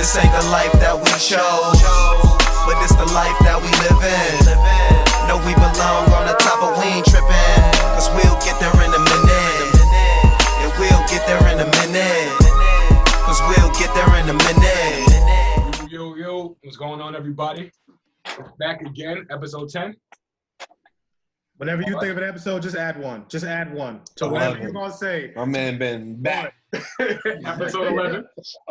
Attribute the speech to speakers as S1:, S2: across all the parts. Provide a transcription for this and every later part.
S1: This ain't the life that we chose, but it's the life that we live in. Know we belong on the top, but we ain't tripping, cause we'll get there in a minute. And we'll get there in a minute, cause we'll get there in a minute.
S2: Yo, what's going on, everybody? Back again, episode 10.
S3: Whenever you think of an episode, just add one. Just add one to whatever you're going to say.
S4: My man been back.
S2: Episode 11.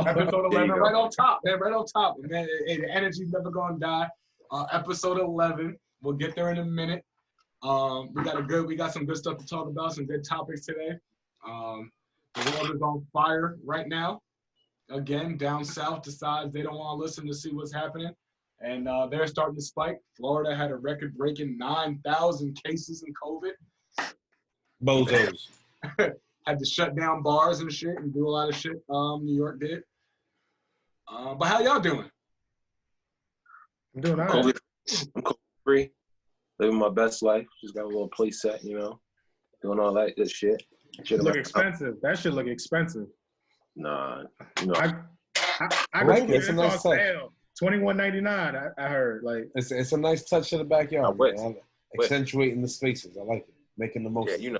S2: Episode 11, right on top, man. Right on top. Man, hey, the energy's never going to die. Episode 11. We'll get there in a minute. We got some good stuff to talk about, some good topics today. The world is on fire right now. Again, down south decides they don't want to listen to see what's happening. And they're starting to spike. Florida had a record-breaking 9,000 cases in COVID.
S4: Bozos.
S2: Had to shut down bars and shit and do a lot of shit New York did. But how y'all doing?
S3: I'm doing all right.
S5: I'm COVID-free. Living my best life. Just got a little place set, you know. Doing all that good shit.
S3: Should look expensive. That should look expensive.
S5: Nah. You know.
S3: I
S4: like
S3: Googled
S4: it. It's a nice touch.
S3: $21.99. I heard. Like
S4: it's a nice touch to the backyard. Man. Accentuating the spaces. I like it. Making the most.
S5: Yeah, you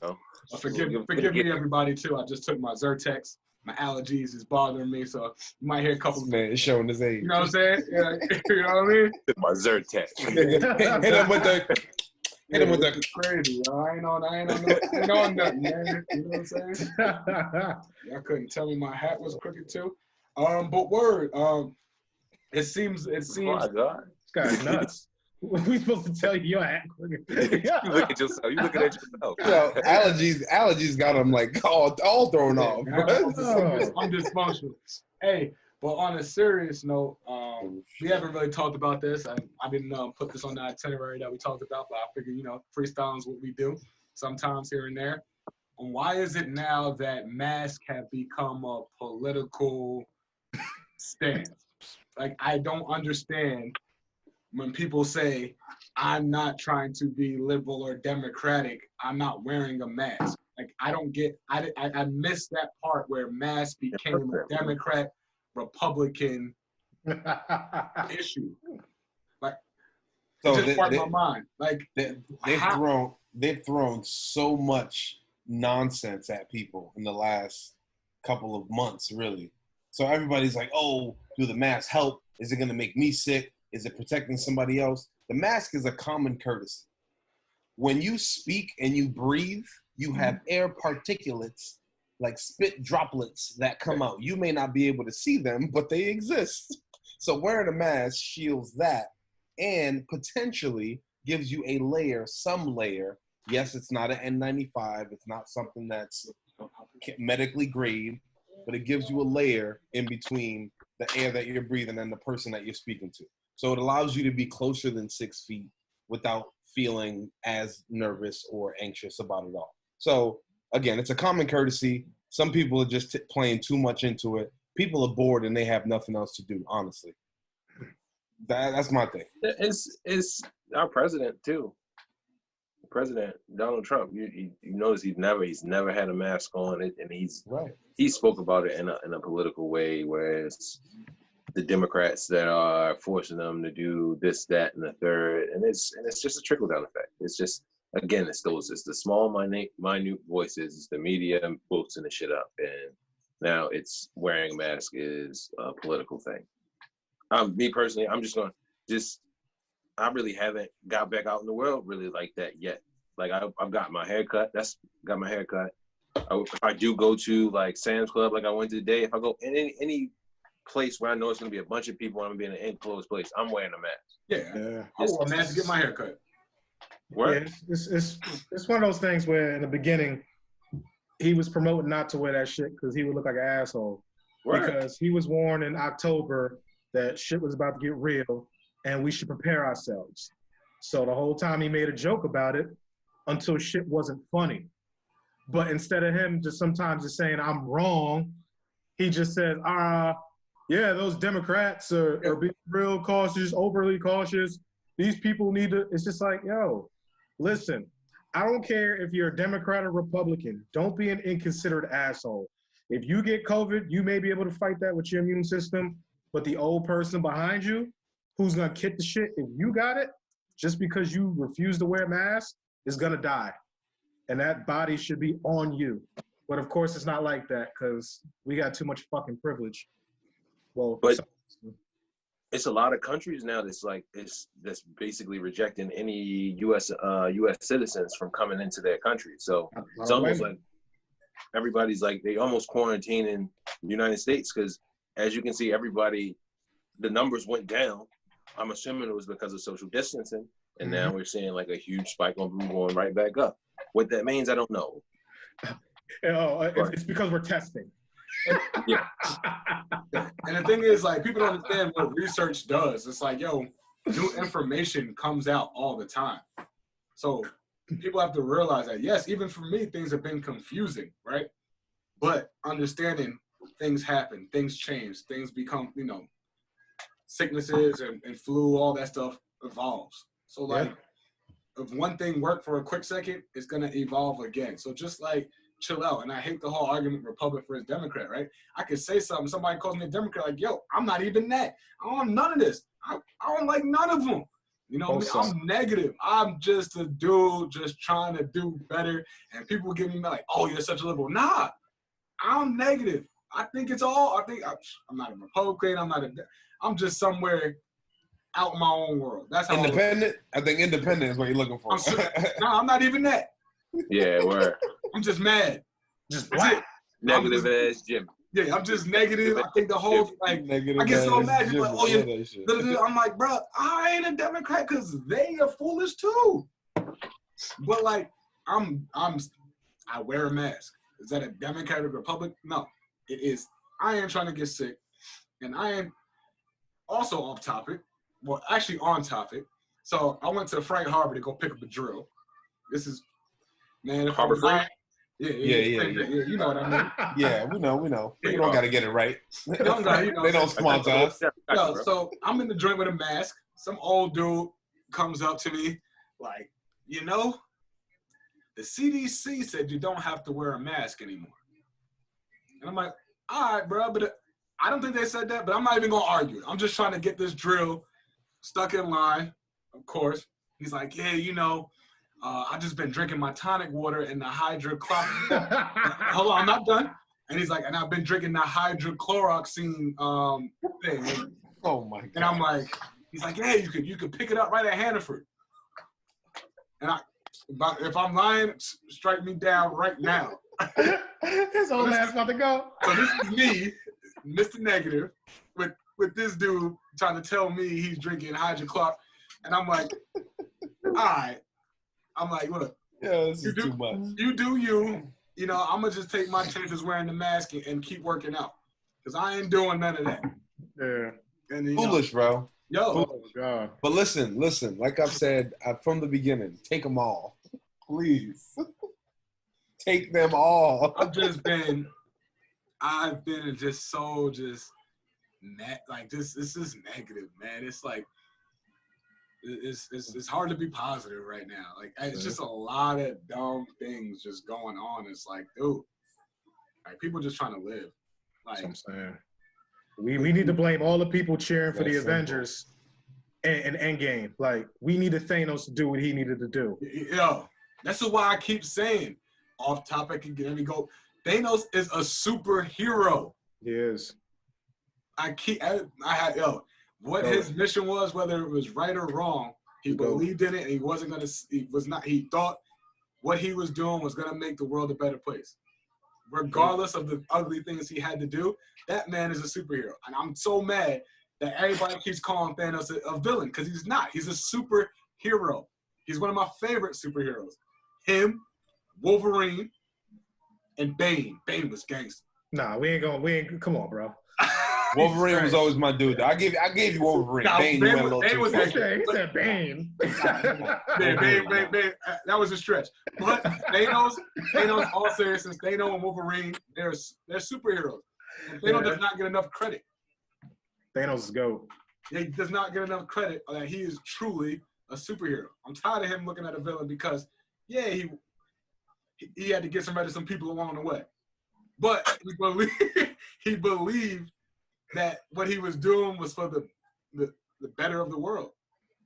S5: know.
S2: Forgive me, everybody, too. I just took my Zyrtex. My allergies is bothering me, so you might hear a couple.
S4: Man, it's showing his age.
S2: You know what I'm saying? Yeah, you know what I mean?
S5: My Zyrtex.
S4: Hit him with the.
S2: Crazy, yo. I ain't on nothing, man. You know what I'm saying? Y'all couldn't tell me my hat was crooked too. But word. It seems.
S5: Oh my God.
S3: This guy's nuts. We supposed to tell you your hat crooked.
S5: You look at yourself. You looking at yourself.
S4: Yo, allergies got him like all thrown off.
S2: I'm dysfunctional. Hey, but on a serious note, we haven't really talked about this. I didn't put this on the itinerary that we talked about, but I figured, freestyle is what we do sometimes here and there. And why is it now that masks have become a political stance? Like, I don't understand when people say, I'm not trying to be liberal or democratic, I'm not wearing a mask. Like, I don't get, I missed that part where masks became a Democrat, Republican issue. Like, so it just warped my mind. Like,
S4: they've thrown so much nonsense at people in the last couple of months, really. So everybody's like, oh, do the mask help? Is it going to make me sick? Is it protecting somebody else? The mask is a common courtesy. When you speak and you breathe, you have air particulates, like spit droplets that come out. You may not be able to see them, but they exist. So wearing a mask shields that and potentially gives you some layer. Yes, it's not an N95. It's not something that's medically grade, but it gives you a layer in between the air that you're breathing and the person that you're speaking to. So it allows you to be closer than 6 feet without feeling as nervous or anxious about it all. So again, it's a common courtesy. Some people are just playing too much into it. People are bored and they have nothing else to do, honestly. That's my thing.
S5: It's our president too. President Donald Trump. You notice he's never had a mask on, and he spoke about it in a political way, whereas the Democrats that are forcing them to do this, that, and the third, and it's just a trickle down effect. It's just, again, it's the small, minute voices, it's the media boosting the shit up, and now it's wearing a mask is a political thing. Me personally, I'm I really haven't got back out in the world really like that yet. Like I've got my haircut. Got my haircut. If I do go to like Sam's Club, like I went today, if I go in any place where I know it's gonna be a bunch of people, I'm gonna be in an enclosed place, I'm wearing a mask.
S2: Yeah. I wore a mask to get my haircut.
S5: What?
S3: Yeah, it's one of those things where in the beginning he was promoting not to wear that shit because he would look like an asshole. Word. Because he was warned in October that shit was about to get real and we should prepare ourselves. So the whole time he made a joke about it until shit wasn't funny. But instead of him just sometimes just saying, I'm wrong, he just says, yeah, those Democrats are being real cautious, overly cautious. These people need to, it's just like, yo, listen, I don't care if you're a Democrat or Republican. Don't be an inconsiderate asshole. If you get COVID, you may be able to fight that with your immune system, but the old person behind you who's gonna kick the shit, if you got it, just because you refuse to wear a mask, is gonna die. And that body should be on you. But of course, it's not like that because we got too much fucking privilege. Well,
S5: but it's a lot of countries now that's basically rejecting any U.S. citizens from coming into their country. So it's almost like everybody's like they almost quarantining the United States because, as you can see, the numbers went down. I'm assuming it was because of social distancing, and now we're seeing like a huge spike on blue going right back up. What that means, I don't know.
S3: It's because we're testing.
S5: Yeah.
S2: And the thing is, like, people don't understand what research does. It's like, yo, new information comes out all the time. So people have to realize that, yes, even for me, things have been confusing, right? But understanding things happen, things change, things become, sicknesses and flu, all that stuff evolves. So, like, if one thing worked for a quick second, it's going to evolve again. So just, like, chill out. And I hate the whole argument Republic versus Democrat, right? I could say something. Somebody calls me a Democrat, like, yo, I'm not even that. I don't want none of this. I don't like none of them. You know what I mean? I'm negative. I'm just a dude just trying to do better. And people give me like, oh, you're such a liberal. Nah, I'm negative. I think it's all, I'm not a Republican. I'm just somewhere out in my own world. That's how
S4: independent. I think independent is what you're looking for.
S2: I'm not even that.
S5: Yeah, where
S2: I'm just mad.
S3: Just black.
S5: Negative as Jim.
S2: Yeah, I'm just negative. I think the whole like
S4: negative
S2: I get so mad. Like, oh
S4: yeah.
S2: I'm like, bro, I ain't a Democrat because they are foolish too. But like, I wear a mask. Is that a Democratic Republic? No, it is. I ain't trying to get sick, and I am also off topic. Well, actually on topic. So I went to Frank Harbor to go pick up a drill. This is, man.
S5: Harbor Freight?
S2: Yeah. You know what I mean.
S4: Yeah, we know. We don't got to get it right.
S2: They don't
S4: sponsor us.
S2: So I'm in the joint with a mask. Some old dude comes up to me like, the CDC said you don't have to wear a mask anymore. And I'm like, all right, bro, but I don't think they said that, but I'm not even going to argue. I'm just trying to get this drill stuck in line, of course. He's like, yeah, I just been drinking my tonic water and the hydrochloroquine. Hold on, I'm not done. And he's like, and I've been drinking the hydrochloroquine thing.
S4: Oh my God.
S2: And I'm like, he's like, yeah, you could pick it up right at Hannaford. And if I'm lying, strike me down right now.
S3: His old ass about to go.
S2: So this is me, Mr. Negative, with this dude trying to tell me he's drinking hydrochloroquine. And I'm like, all right. I'm like, look,
S4: this is too much.
S2: You do you. I'm going to just take my chances wearing the mask and keep working out. Because I ain't doing none of that.
S3: Yeah.
S2: And,
S4: Foolish, bro.
S2: Yo.
S3: Oh, God.
S4: But listen. Like I've said from the beginning, take them all. Please. Take them all.
S2: I've been just so like this is negative, man. It's like, it's hard to be positive right now. Like, it's just a lot of dumb things just going on. It's like, dude, like people just trying to live. Like,
S3: that's what I'm saying. We need to blame all the people cheering for the Avengers and Endgame. Like, we needed Thanos to do what he needed to do.
S2: Yo, that's why I keep saying, off topic again, we go. Thanos is a superhero.
S3: He is.
S2: What his mission was, whether it was right or wrong, he believed in it, and he thought what he was doing was gonna make the world a better place. Regardless of the ugly things he had to do, that man is a superhero. And I'm so mad that everybody keeps calling Thanos a villain, because he's not. He's a superhero. He's one of my favorite superheroes. Him, Wolverine, and Bane. Bane was gangster.
S3: Nah, come on, bro.
S4: Wolverine was always my dude. I gave you Wolverine.
S2: No,
S4: Bane
S3: was actually, he said Bane.
S2: Bane. That was a stretch. But Thanos, all seriousness, Thanos and Wolverine, they're superheroes. And Thanos does not get enough credit.
S3: Thanos is GOAT.
S2: He does not get enough credit that he is truly a superhero. I'm tired of him looking at a villain because, he had to get some rid of some people along the way. But he believed that what he was doing was for the better of the world.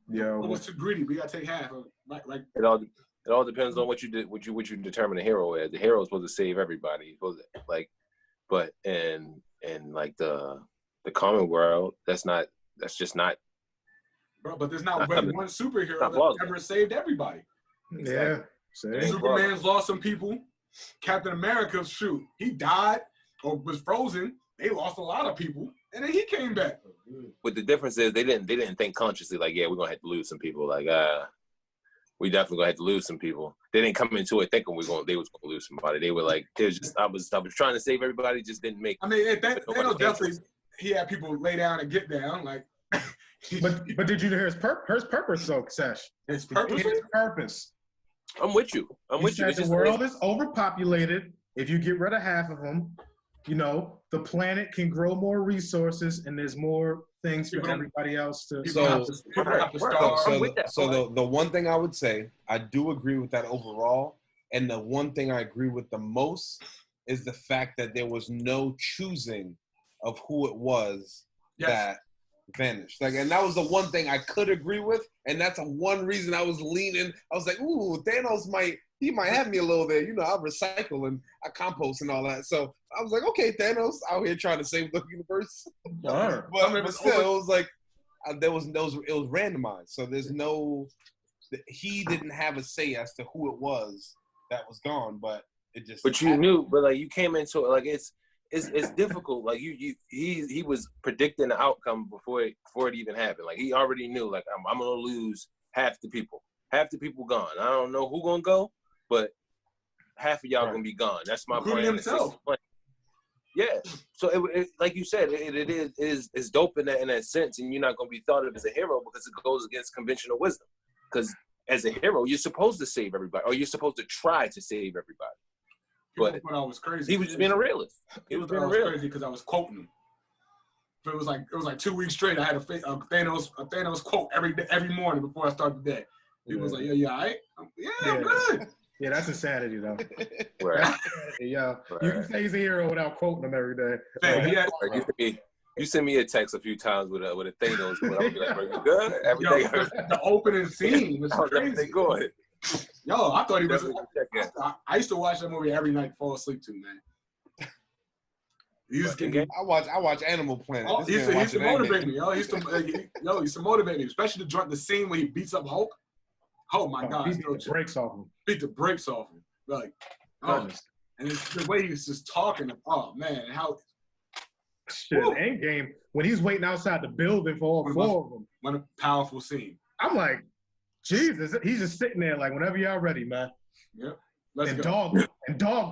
S3: Yeah,
S2: It was too greedy. We gotta take half of like
S5: It all depends on what you did, what you determine a hero as. The hero is supposed to save everybody. He's supposed to, like, but in like the common world, that's just not.
S2: Bro, but there's not really one superhero that ever saved everybody.
S3: yeah.
S2: Superman's lost some people. Captain America, shoot, he died or was frozen. They lost a lot of people, and then he came back.
S5: But the difference is they didn't think consciously like, yeah, we're gonna have to lose some people. Like, we definitely gonna have to lose some people. They didn't come into it thinking they was gonna lose somebody. They were like, I was trying to save everybody, just didn't make.
S2: I mean, Thanos definitely he had people lay down and get down. Like,
S3: but did you hear his purpose, though, Sesh?
S2: His purpose.
S3: His purpose.
S5: I'm with you.
S3: He said the world is overpopulated. If you get rid of half of them, the planet can grow more resources, and there's more things for everybody else to.
S4: So the one thing I would say, I do agree with that overall, and the one thing I agree with the most is the fact that there was no choosing of who it was that vanished. Like, and that was the one thing I could agree with, and that's the one reason I was leaning. I was like, ooh, Thanos might have me a little there. I recycle and I compost and all that. So I was like, okay, Thanos out here trying to save the universe.
S3: Sure.
S4: but still, it was like it was randomized. So there's no, he didn't have a say as to who it was that was gone, but it just.
S5: But you knew, but like you came into it, like it's difficult. Like he was predicting the outcome before it even happened. Like he already knew, like I'm gonna lose half the people gone. I don't know who gonna go, but half of y'all gonna be gone. That's my plan.
S2: Himself.
S5: Yeah. So it like you said, it is dope in that sense, and you're not gonna be thought of as a hero because it goes against conventional wisdom. Because as a hero, you're supposed to save everybody, or you're supposed to try to save everybody. But
S2: I was crazy.
S5: He was just being a realist. He was being a realist
S2: crazy because I was quoting him. It was like 2 weeks straight. I had a Thanos quote every morning before I started the day. He was like, "Yeah, all right? I'm good."
S3: Yeah, that's insanity, though.
S5: Right.
S3: Yeah, right. You can say he's a hero without quoting him every day.
S5: Right. You send me a text a few times with a Thanos, but I'll be like, "Are you good?" Every day.
S2: The opening scene was crazy.
S5: Going.
S2: Yo, I thought he was. I used to watch that movie every night, fall asleep to, man.
S4: I watch Animal Planet.
S2: Oh, he used to motivate me, yo. He used to motivate me, especially the scene where he beats up Hulk. Oh my God!
S3: Beat the brakes off him.
S2: Beat the brakes off him. Like, and it's the way he's just talking. Oh man, how.
S3: Shit, Endgame when he's waiting outside the building for all four of them.
S2: What a powerful scene.
S3: I'm like, Jesus, he's just sitting there like, whenever y'all ready, man.
S2: Yep.
S3: And dogged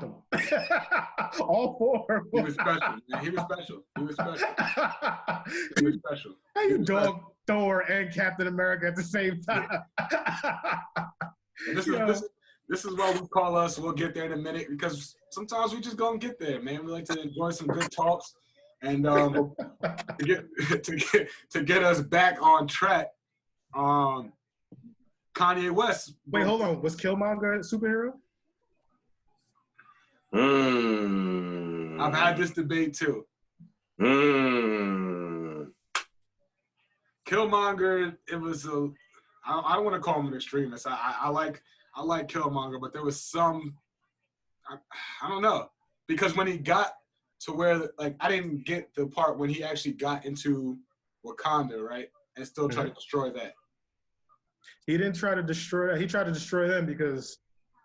S3: him. All four of them.
S2: He was special. Man. He was special.
S3: How you dog Thor and Captain America at the same time?
S2: This is what we call us. We'll get there in a minute because sometimes we just gonna get there, man. We like to enjoy some good talks and to get us back on track. Kanye West.
S3: Wait, hold on. Was Killmonger a superhero?
S2: I've had this debate too. Killmonger, it was I don't want to call him an extremist. I like Killmonger, but there was some I don't know, because when he got to where, like, I didn't get the part when he actually got into Wakanda, right, and still tried to destroy that.
S3: He didn't try to destroy. He tried to destroy them because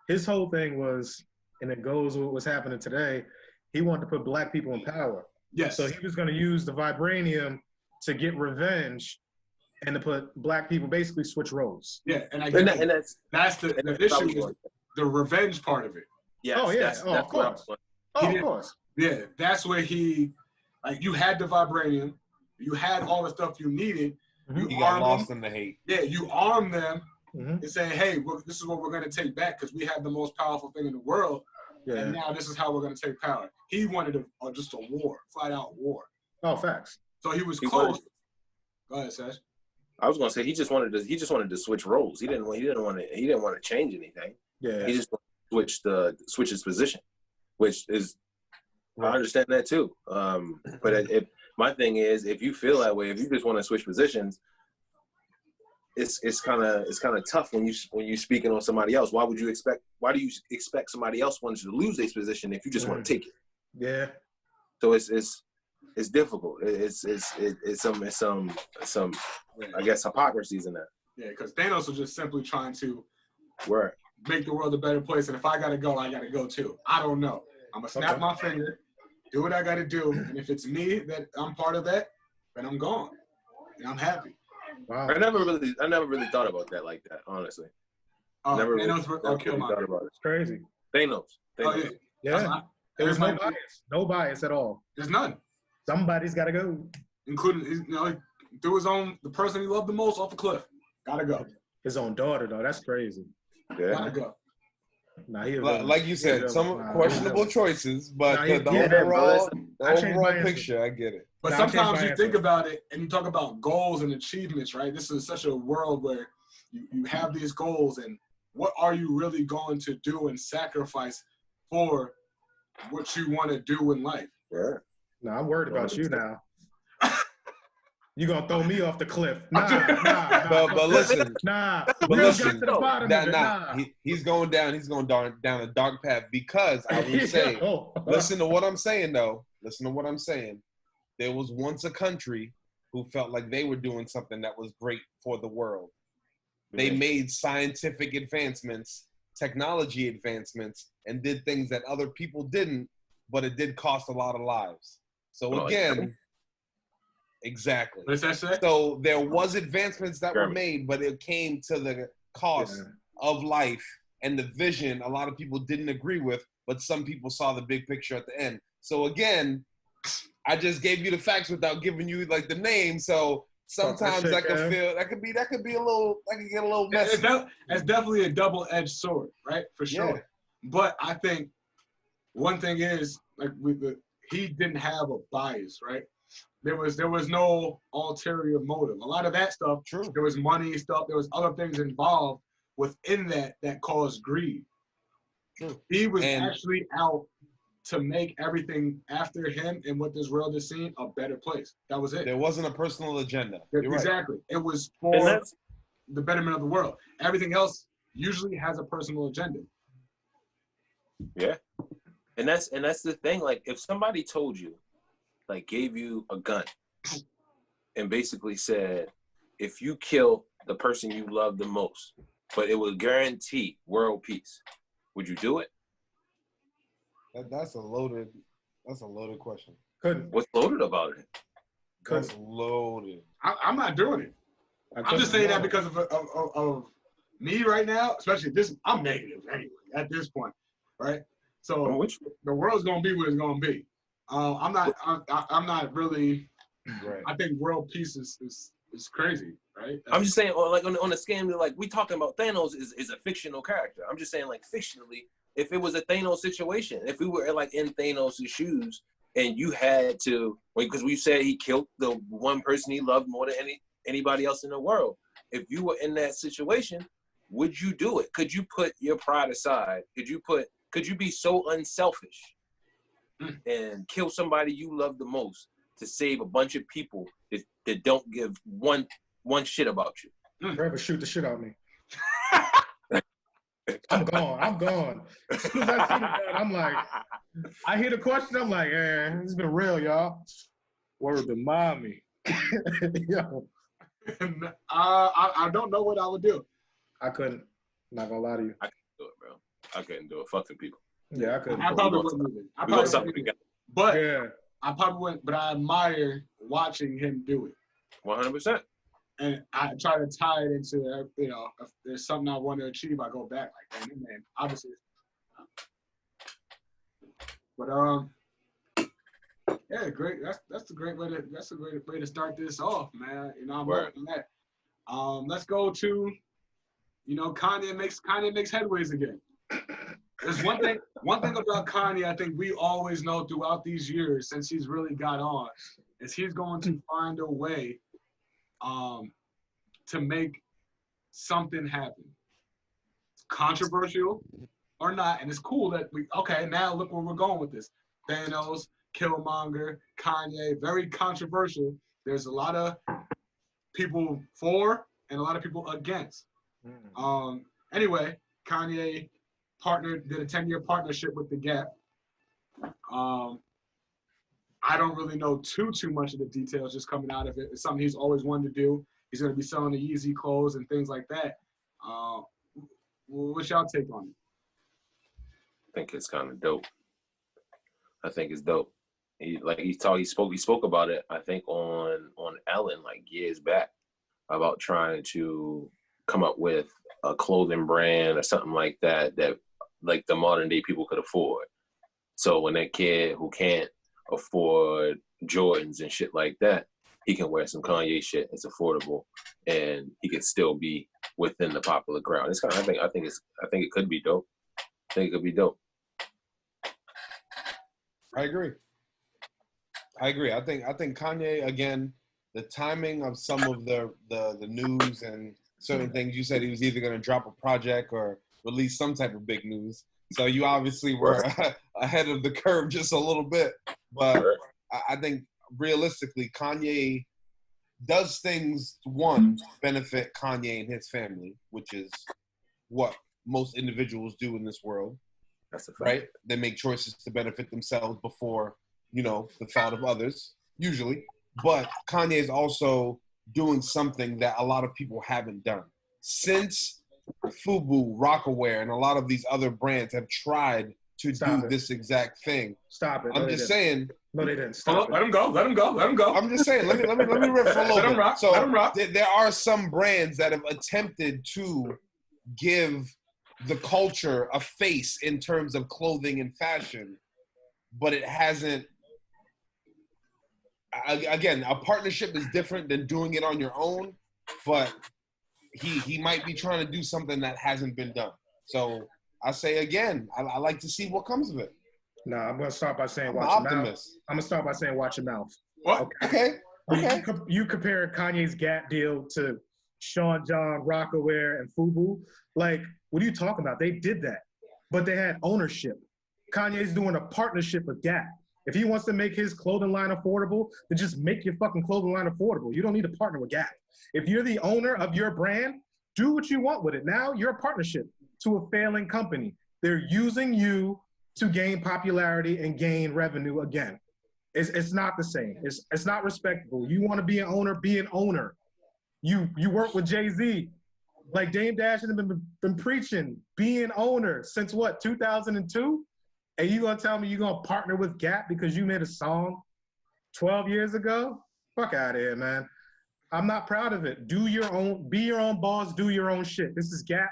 S3: his whole thing was, and it goes with what's happening today. He wanted to put black people in power.
S2: Yes.
S3: So he was going to use the vibranium to get revenge, and to put black people basically switch roles.
S2: Yeah, and that's the issue is the revenge part of it.
S5: Yes,
S3: oh yeah.
S5: That's
S3: of course. Of course.
S2: Yeah, that's where he, like, you had the vibranium, you had all the stuff you needed.
S4: You got lost in the hate.
S2: Yeah, you arm them and say, hey, this is what we're going to take back because we have the most powerful thing in the world, and now this is how we're going to take power. He wanted just a war, flat out war.
S3: Oh, facts.
S2: So he was close. Go ahead, Sash.
S5: I was going to say he just wanted to switch roles. He didn't want to change anything.
S3: Yeah.
S5: He just wanted to switch his position, which is I understand that too. But if my thing is, if you feel that way, if you just want to switch positions, it's kind of tough when you speaking on somebody else. Why do you expect somebody else wants to lose their position if you just want to take it?
S3: Yeah.
S5: So it's difficult. It's some I guess hypocrisies in that.
S2: Yeah, because Thanos was just simply trying to
S5: Where
S2: make the world a better place, and if I gotta go, I gotta go too. I don't know. I'm gonna snap my finger, do what I gotta do, and if it's me that I'm part of that, then I'm gone, and I'm happy.
S3: Wow.
S5: I never really thought about that like that, honestly.
S2: Never
S5: Thought about it.
S3: It's crazy.
S5: Thanos.
S2: Oh,
S3: Yeah. There's no bias. No bias at all.
S2: There's none.
S3: Somebody's got to go.
S2: Including, he threw the person he loved the most off the cliff. Gotta go.
S3: His own daughter, though. That's crazy.
S5: Yeah.
S2: Gotta go.
S3: Nah,
S4: like you said, some questionable choices, but the overall picture, I get it.
S2: But sometimes you think about it and you talk about goals and achievements, right? This is such a world where you have these goals, and what are you really going to do and sacrifice for what you want to do in life?
S5: Yeah.
S3: No, I'm worried about you now. You gonna throw me off the cliff? Nah.
S4: But listen,
S3: But listen,
S4: he's going down a dark path because I will say, listen to what I'm saying though. Listen to what I'm saying. There was once a country who felt like they were doing something that was great for the world. They made scientific advancements, technology advancements, and did things that other people didn't, but it did cost a lot of lives. So again, exactly.
S2: What's that say?
S4: So there was advancements that were made, but it came to the cost of life and the vision a lot of people didn't agree with, but some people saw the big picture at the end. So again, I just gave you the facts without giving you like the name. So sometimes I could feel that could get a little messy.
S2: It's definitely a double-edged sword, right? For sure. Yeah. But I think one thing is like he didn't have a bias, right? There was no ulterior motive. A lot of that stuff,
S4: true.
S2: There was money stuff. There was other things involved within that caused greed.
S4: True.
S2: He was actually out to make everything after him and what this world is seeing a better place. That was it.
S4: There wasn't a personal agenda.
S2: Exactly. Right. It was for the betterment of the world. Everything else usually has a personal agenda.
S5: Yeah. And that's the thing. Like if somebody told you, like gave you a gun and basically said, if you kill the person you love the most, but it will guarantee world peace, would you do it?
S4: That's a loaded question.
S3: Couldn't.
S5: What's loaded about it?
S4: That's loaded.
S2: I'm not doing it. I'm just saying that because of me right now, especially this. I'm negative anyway at this point, right? So the world's gonna be what it's gonna be. I'm not really.
S4: Right.
S2: I think world peace is crazy, right?
S5: I'm just saying, like on the scale, like we talking about Thanos is a fictional character. I'm just saying, like fictionally, if it was a Thanos situation, if we were like in Thanos' shoes, and you had to, because we said he killed the one person he loved more than anybody else in the world. If you were in that situation, would you do it? Could you put your pride aside? Could you be so unselfish and kill somebody you love the most to save a bunch of people that don't give one shit about you?
S3: Forever shoot the shit out of me. I'm gone. As soon as I see that, I'm like, I hear the question, I'm like, it's been real, y'all. Word to mommy. Yo.
S2: I don't know what I would do.
S3: I couldn't. I'm not gonna lie to you.
S5: I couldn't do it, bro. I couldn't do it. Fuck them people.
S3: Yeah, I couldn't.
S2: I probably wouldn't either. But I probably wouldn't. But I admire watching him do it.
S5: 100%.
S2: And I try to tie it into, if there's something I want to achieve, I go back like, man, obviously. But yeah, great. That's a great way to start this off, man. I'm liking that. Let's go to, Kanye makes headways again. There's one thing about Kanye I think we always know throughout these years since he's really got on is he's going to find a way to make something happen. Controversial or not, and it's cool that now look where we're going with this. Thanos, Killmonger, Kanye, very controversial. There's a lot of people for and a lot of people against. Anyway, Kanye did a 10-year partnership with the Gap. I don't really know too much of the details just coming out of it. It's something he's always wanted to do. He's going to be selling the Yeezy clothes and things like that. What's y'all take on it?
S5: I think it's kind of dope. I think it's dope. He spoke about it, I think, on Ellen like years back about trying to come up with a clothing brand or something like that like the modern day people could afford. So when that kid who can't afford Jordans and shit like that, he can wear some Kanye shit. It's affordable, and he can still be within the popular crowd. It's kind of, I think it could be dope. I think it could be dope.
S4: I agree. I think Kanye, again, the timing of some of the news and certain things, you said he was either going to drop a project or release some type of big news. So you obviously were ahead of the curve just a little bit. But I think realistically, Kanye does things, one, benefit Kanye and his family, which is what most individuals do in this world.
S5: That's a fact.
S4: Right? They make choices to benefit themselves before, the thought of others, usually. But Kanye is also doing something that a lot of people haven't done. Since FUBU, Rockaware, and a lot of these other brands have tried to do this exact thing.
S3: Stop it.
S4: I'm just saying.
S3: No, they didn't. Stop it.
S2: Let him go.
S4: I'm just saying. Let me riff for a little bit.
S2: Rock,
S4: so
S2: let him rock.
S4: There are some brands that have attempted to give the culture a face in terms of clothing and fashion, but it hasn't. Again, a partnership is different than doing it on your own, but he might be trying to do something that hasn't been done. So I say again, I like to see what comes of it.
S3: No, I'm going to start by saying
S4: watch your mouth.
S3: I'm going to start by saying watch your mouth.
S2: What?
S4: Okay.
S3: You compare Kanye's Gap deal to Sean John, Rockaware, and FUBU. Like, what are you talking about? They did that, but they had ownership. Kanye's doing a partnership with Gap. If he wants to make his clothing line affordable, then just make your fucking clothing line affordable. You don't need to partner with Gap. If you're the owner of your brand, do what you want with it. Now you're a partnership to a failing company. They're using you to gain popularity and gain revenue again. It's not the same. It's not respectable. You want to be an owner, be an owner. You work with Jay-Z. Like Dame Dash has been preaching, be an owner since what, 2002? And you gonna tell me you're gonna partner with Gap because you made a song 12 years ago? Fuck out of here, man. I'm not proud of it. Do your own, be your own boss, do your own shit. This is Gap.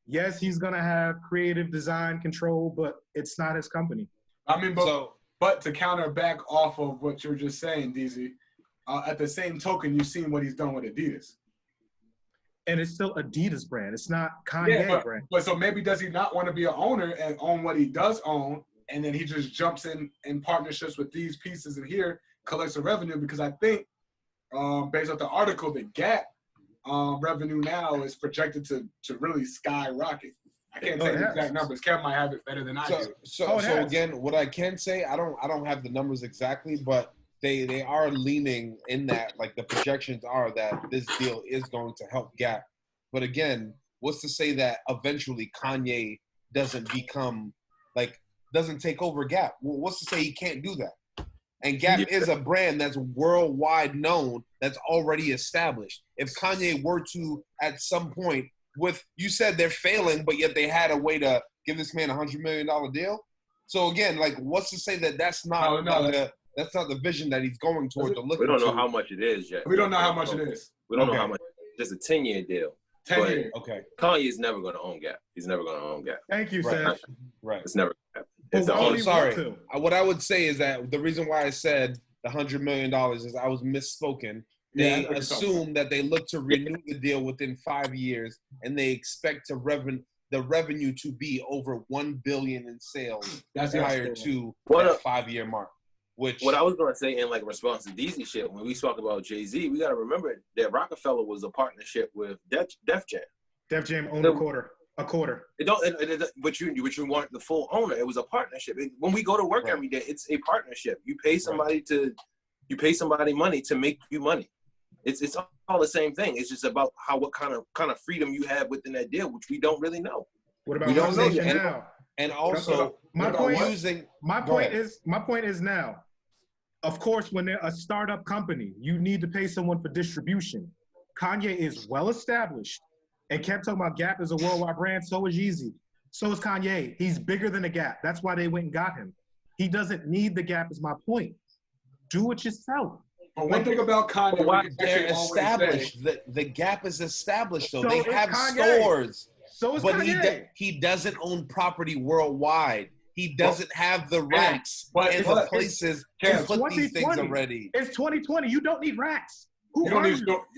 S3: Yes, he's gonna have creative design control, but it's not his company.
S2: I mean, but to counter back off of what you're just saying, DZ, at the same token, you've seen what he's done with Adidas.
S3: And it's still Adidas brand. It's not Kanye brand.
S2: But so maybe does he not want to be an owner and own what he does own, and then he just jumps in partnerships with these pieces and here collects the revenue? Because I think based on the article, the Gap revenue now is projected to really skyrocket. I can't tell you the exact numbers. Kev might have it better than I do.
S4: So again, what I can say, I don't have the numbers exactly, but they are leaning in that, like the projections are that this deal is going to help Gap. But again, what's to say that eventually Kanye doesn't take over Gap? What's to say he can't do that? And Gap is a brand that's worldwide known, that's already established. If Kanye were to, at some point, you said they're failing, but yet they had a way to give this man $100 million deal. So again, like, what's to say that that's not that's not the vision that he's going towards or looking.
S5: We don't know how much it is yet.
S2: We don't know how much it is.
S5: We don't know how much. Just a 10-year deal.
S2: 10 years.
S4: Okay.
S5: Kanye is never going to own Gap. He's never going to own Gap.
S3: Thank you, Sam.
S4: Right.
S5: It's never going to happen.
S3: Oh, sorry.
S4: What I would say is that the reason why I said the $100 million is I was misspoken. They assume that they look to renew the deal within 5 years, and they expect the revenue to be over $1 billion in sales prior to that 5-year mark. What
S5: I was going to say in like response to DZ shit, when we talk about Jay-Z, we got to remember that Rockefeller was a partnership with Def Jam.
S3: Def Jam owned a quarter. A quarter.
S5: It don't. But you weren't the full owner. It was a partnership. When we go to work every day, it's a partnership. You pay somebody money to make you money. It's all the same thing. It's just about what kind of freedom you have within that deal, which we don't really know.
S3: What about
S4: We don't know
S3: monetization
S4: yet.
S3: now?
S4: And also,
S3: My point
S4: ahead.
S3: is now, of course, when they're a startup company, you need to pay someone for distribution. Kanye is well established and kept talking about Gap is a worldwide brand. So is Yeezy. So is Kanye. He's bigger than the Gap. That's why they went and got him. He doesn't need the Gap is my point. Do it yourself.
S2: But one thing about Kanye,
S5: Why
S4: They're established. The Gap is established, though.
S3: So
S4: They
S3: is
S4: have
S3: Kanye.
S4: stores.
S3: So is
S4: But
S3: Kanye.
S4: he doesn't own property worldwide. He doesn't have the racks and the places to put these things
S3: 2020.
S4: already.
S3: It's 2020. You don't need racks.
S2: you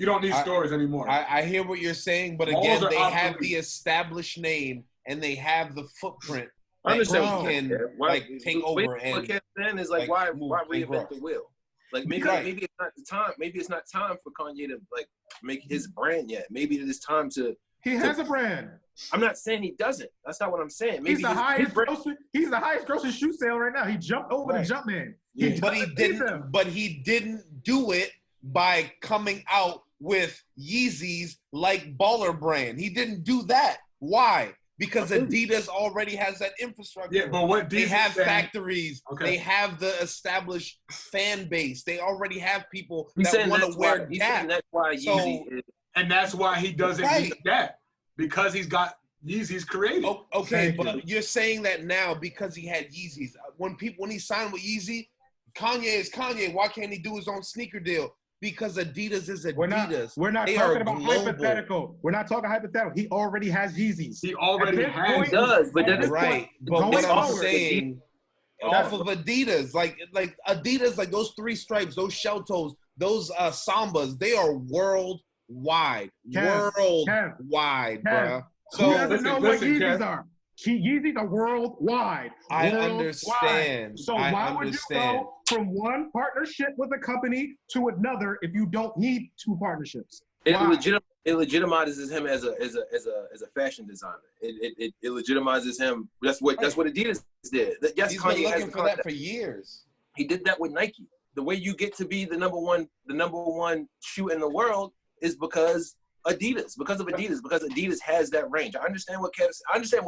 S2: don't need stores anymore.
S4: I hear what you're saying, but
S2: Malls
S4: again,
S2: are
S4: they have
S2: obsolete.
S4: the established name and they have the footprint
S5: I
S4: that
S5: understand.
S4: you can take over and
S5: what Kev saying is like, why
S4: move and
S5: reinvent
S4: grow.
S5: the wheel? Like maybe it's not the time. Maybe it's not time for Kanye to like make his brand yet. Maybe it is time to.
S3: He has a brand.
S5: I'm not saying he doesn't. That's not what I'm saying. Maybe
S3: He's the highest grossing shoe sale right now. He jumped over the Jumpman.
S5: Yeah.
S4: But he didn't do it by coming out with Yeezys like Baller Brand. He didn't do that. Why? Because Adidas already has that infrastructure.
S2: Yeah, but what
S4: they
S2: Adidas
S4: have
S2: saying-
S4: factories.
S2: Okay.
S4: They have the established fan base. They already have people
S5: He's
S4: that
S5: saying
S4: want
S5: that's
S4: to wear
S5: why. He's
S4: Gap.
S5: saying that's why
S4: So-
S5: Yeezy is.
S2: And that's why he doesn't
S4: Right.
S2: need that. Because he's got Yeezys created.
S4: Okay,
S3: Thank
S4: but
S3: you.
S4: you're saying that now because he had Yeezys. When he signed with Yeezy, Kanye is Kanye. Why can't he do his own sneaker deal? Because Adidas is Adidas.
S3: We're not
S4: They
S3: talking
S4: are
S3: about
S4: global.
S3: hypothetical. We're not talking hypothetical. He already has Yeezys.
S2: He already
S3: At this
S2: has.
S3: point-
S5: He does, but
S3: at
S5: that
S3: this
S5: is
S4: Right, but
S3: going
S4: what I'm
S3: forward,
S4: saying, off of Adidas, like Adidas, like those three stripes, those shell toes, those Sambas, they are worldwide, worldwide, bruh.
S3: Who
S4: So
S3: doesn't know what
S2: listen,
S3: Yeezys
S2: Kev.
S3: are? Yeezys are worldwide.
S4: I
S3: Worldwide.
S4: understand.
S3: So
S4: I
S3: why
S4: understand.
S3: would you go from one partnership with a company to another if you don't need two partnerships?
S5: It
S3: Why?
S5: legitimizes him as a fashion designer. It legitimizes him. That's what Adidas did. Yes,
S4: He's
S5: Kanye
S4: been
S5: has
S4: looking
S5: the
S4: for that
S5: concept.
S4: for years.
S5: He did that with Nike. The way you get to be the number one shoe in the world is because of Adidas, because Adidas has that range. I understand what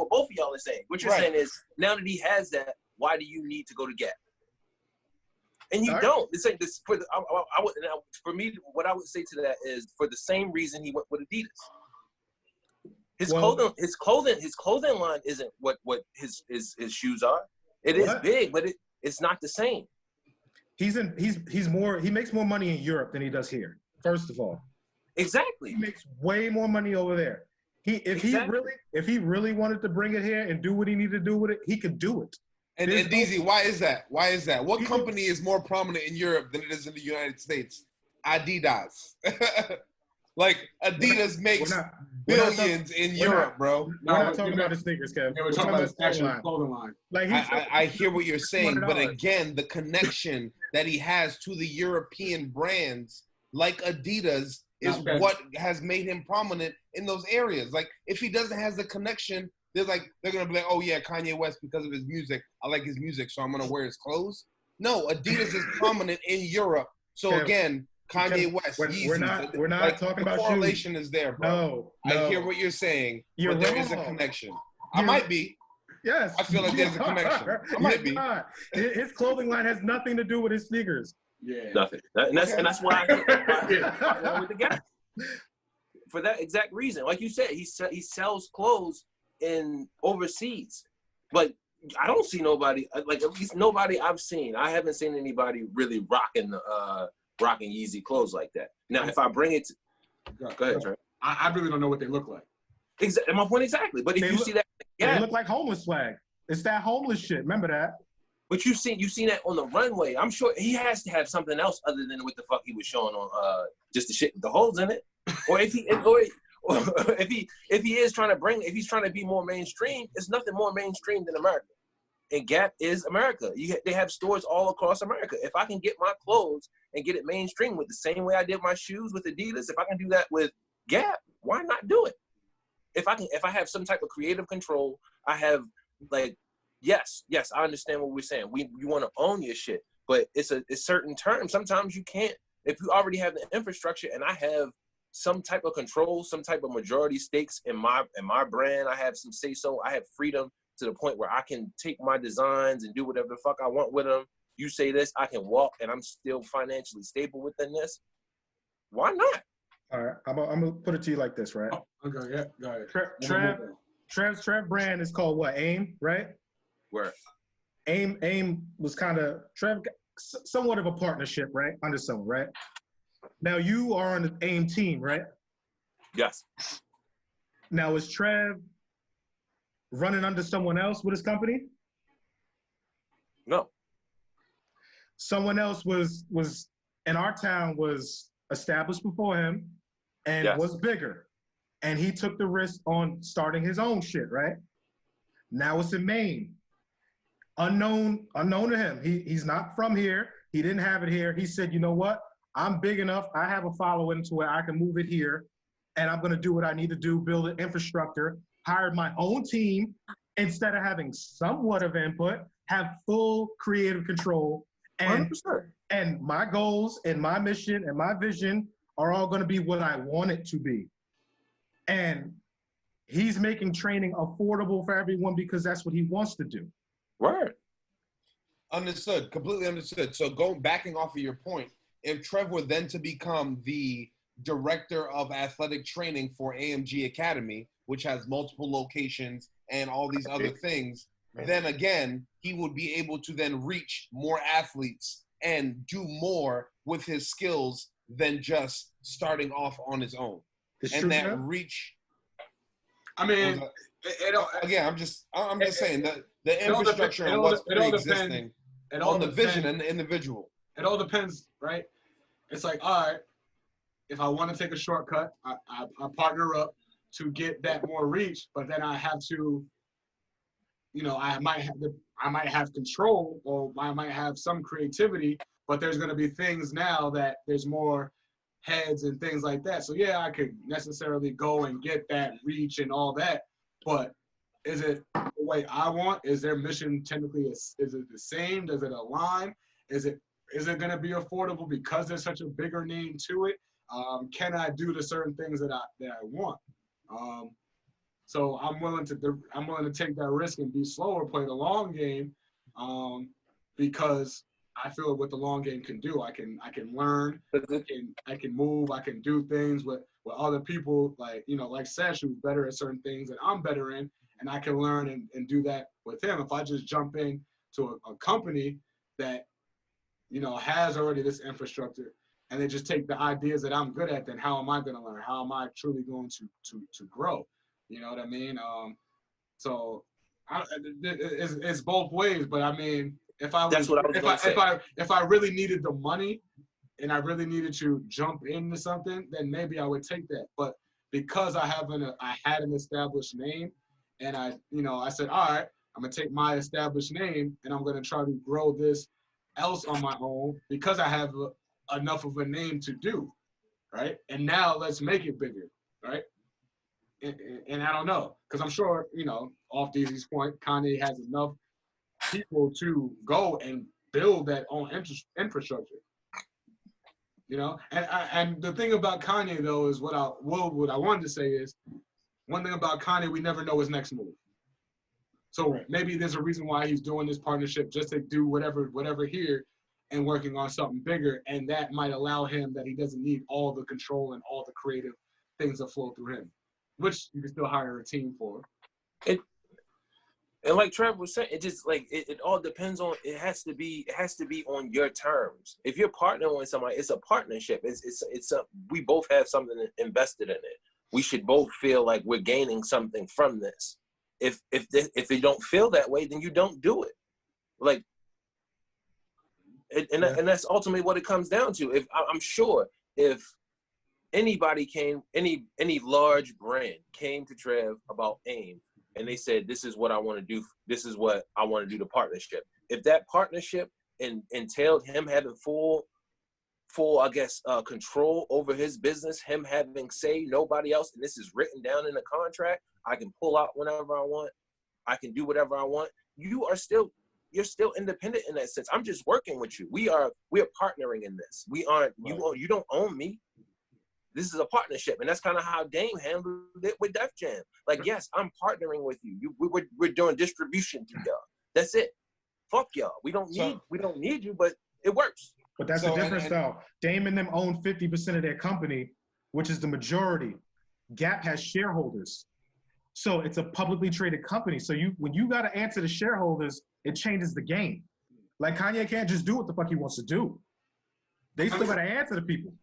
S5: both of y'all are saying. What you're saying is now that he has that, why do you need to go to Gap? And you don't. It's like this for me. What I would say to that is for the same reason he went with Adidas. His clothing line isn't what his shoes are. It is big, but it's not the same.
S3: He makes more money in Europe than he does here. First of all,
S5: exactly.
S3: He makes way more money over there. If he really wanted to bring it here and do what he needed to do with it, he could do it.
S4: And DZ, why is that? What company is more prominent in Europe than it is in the United States? Adidas. Like Adidas makes billions in Europe, bro.
S3: We're not talking about the sneakers, Kev.
S2: Yeah, we're talking about his actual clothing line.
S3: Like
S4: I hear what you're saying, but
S3: $200.
S4: again, the connection that he has to the European brands like Adidas is what has made him prominent in those areas. Like if he doesn't have the connection, they're gonna be like, oh yeah, Kanye West because of his music. I like his music, so I'm gonna wear his clothes. No, Adidas is prominent in Europe. So again, Kanye West, Yeezys.
S3: We're not talking about shoes.
S4: Correlation is there, bro. No. I hear what you're saying, but there is a connection. I might be.
S3: Yes.
S4: I feel like there's a connection. I might be.
S3: His clothing line has nothing to do with his sneakers.
S2: Yeah.
S5: Nothing. And that's why I with the Gap. For that exact reason. Like you said, he sells clothes in overseas. But I don't see nobody, like at least nobody I've seen. I haven't seen anybody really rocking Yeezy clothes like that. Now, if I bring it go ahead, Trey.
S2: I really don't know what they look like.
S5: Exactly. My point exactly. But if you see that,
S3: they look like homeless swag. It's that homeless shit. Remember that?
S5: But you've seen that on the runway. I'm sure he has to have something else other than what the fuck he was showing on just the shit with the holes in it. Or if he's trying to be more mainstream, it's nothing more mainstream than America. And Gap is America. They have stores all across America. If I can get my clothes and get it mainstream with the same way I did my shoes with Adidas, if I can do that with Gap, why not do it? if I have some type of creative control, I have like, yes, I understand what we're saying. You want to own your shit, but it's certain terms. Sometimes you can't. If you already have the infrastructure and I have some type of control, some type of majority stakes in my brand, I have some say so. I have freedom to the point where I can take my designs and do whatever the fuck I want with them. You say this, I can walk, and I'm still financially stable within this. Why not?
S3: All right, I'm gonna put it to you like this, right?
S2: Oh, okay, yeah, go ahead.
S3: Trev brand is called what? AIM, right?
S5: Where?
S3: AIM was kind of Trev, somewhat of a partnership, right? Under someone, right? Now you are on the AIM team, right?
S5: Yes.
S3: Now is Trev running under someone else with his company?
S5: No.
S3: Someone else was in our town, was established before him and was bigger. And he took the risk on starting his own shit, right? Now it's in Maine. Unknown to him. He's not from here. He didn't have it here. He said, you know what? I'm big enough. I have a following to where I can move it here. And I'm going to do what I need to do, build an infrastructure, hired my own team. Instead of having somewhat of input, have full creative control. And
S5: 100%.
S3: And my goals and my mission and my vision are all going to be what I want it to be. And he's making training affordable for everyone because that's what he wants to do.
S5: Word.
S4: Understood. Completely understood. So backing off of your point, if Trev were then to become the director of athletic training for AMG Academy, which has multiple locations and all these other things, then again, he would be able to then reach more athletes and do more with his skills than just starting off on his own. And that reach.
S2: I mean,
S4: again, I'm just saying that the infrastructure and what's pre-existing on the vision and the individual.
S2: It all depends, right? It's like, all right, if I want to take a shortcut, I partner up to get that more reach, but then I have to, you know, I might have control, or I might have some creativity, but there's going to be things now that there's more heads and things like that. So yeah, I could necessarily go and get that reach and all that, but is it the way I want? Is their mission technically, is it the same? Does it align? Is it going to be affordable because there's such a bigger name to it? Can I do the certain things that I want? So I'm willing to take that risk and be slower, play the long game, because I feel what the long game can do. I can learn, I can move, I can do things with other people, like, you know, like Sesh, who's better at certain things that I'm better in, and I can learn and do that with him. If I just jump in to a company that, you know, has already this infrastructure, and they just take the ideas that I'm good at, then how am I going to learn? How am I truly going to grow? You know what I mean? So it's both ways, but I mean, if I really needed the money and I really needed to jump into something, then maybe I would take that. But because I had an established name, and I said, all right, I'm gonna take my established name and I'm gonna try to grow this else on my own because I have enough of a name to do, right? And now let's make it bigger, right? And I don't know, because I'm sure, you know, off Deezy's point, Kanye has enough people to go and build that own infrastructure. You know, and the thing about Kanye though is what I wanted to say is, one thing about Kanye, we never know his next move. So maybe there's a reason why he's doing this partnership, just to do whatever here and working on something bigger, and that might allow him that he doesn't need all the control and all the creative things that flow through him, which you can still hire a team for.
S5: And like Trevor was saying, it just like it all depends on. It has to be on your terms. If you're partnering with somebody, it's a partnership. We both have something invested in it. We should both feel like we're gaining something from this. If you don't feel that way, then you don't do it. Like, and that's ultimately what it comes down to. I'm sure if anybody came, any large brand came to Trev about AIM, and they said, this is what I want to do. This is what I want to do, the partnership. If that partnership entailed him having full full, I guess, control over his business, him having say, nobody else, and this is written down in the contract. I can pull out whenever I want. I can do whatever I want. You're still independent in that sense. I'm just working with you. We are partnering in this. We aren't, you don't own me. This is a partnership, and that's kind of how Dame handled it with Def Jam. Like, yes, I'm partnering with you. We're doing distribution through y'all. That's it. Fuck y'all. We don't need you, but it works.
S3: But that's the difference, though. Dame and them own 50% of their company, which is the majority. Gap has shareholders, so it's a publicly traded company. So when you got to answer the shareholders, it changes the game. Like Kanye can't just do what the fuck he wants to do. They still got to answer to people.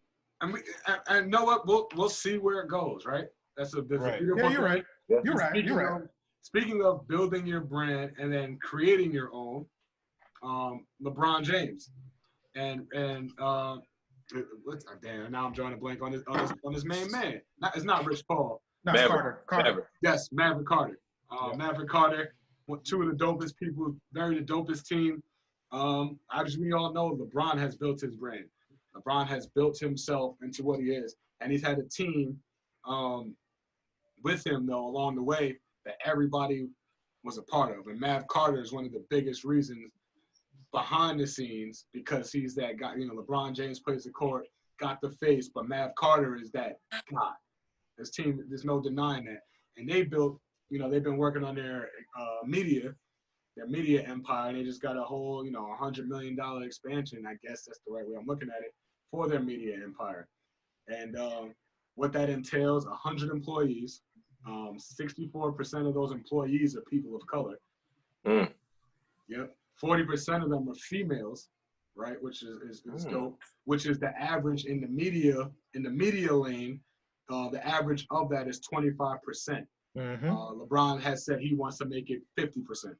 S2: And know what? We'll see where it goes, right? That's a
S3: right. Yeah, you're right. Yeah. You're right.
S2: Speaking of building your brand and then creating your own, LeBron James, and damn, now I'm drawing a blank on his main man. It's not Rich Paul.
S3: No, Carter.
S2: Yes, Maverick Carter. Maverick Carter, two of the dopest people, very the dopest team. Obviously, we all know LeBron has built his brand. LeBron has built himself into what he is, and he's had a team with him though along the way that everybody was a part of. And Mav Carter is one of the biggest reasons behind the scenes, because he's that guy. You know, LeBron James plays the court, got the face, but Mav Carter is that guy. His team, there's no denying that. And they built, they've been working on their media empire, and they just got a whole, $100 million expansion. I guess that's the right way I'm looking at it, for their media empire. And what that entails, 100 employees, 64% of those employees are people of color. Yep. 40% of them are females, right? Which is dope. Which is the average in the media lane. The average of that is 25%. LeBron has said he wants to make it 50%.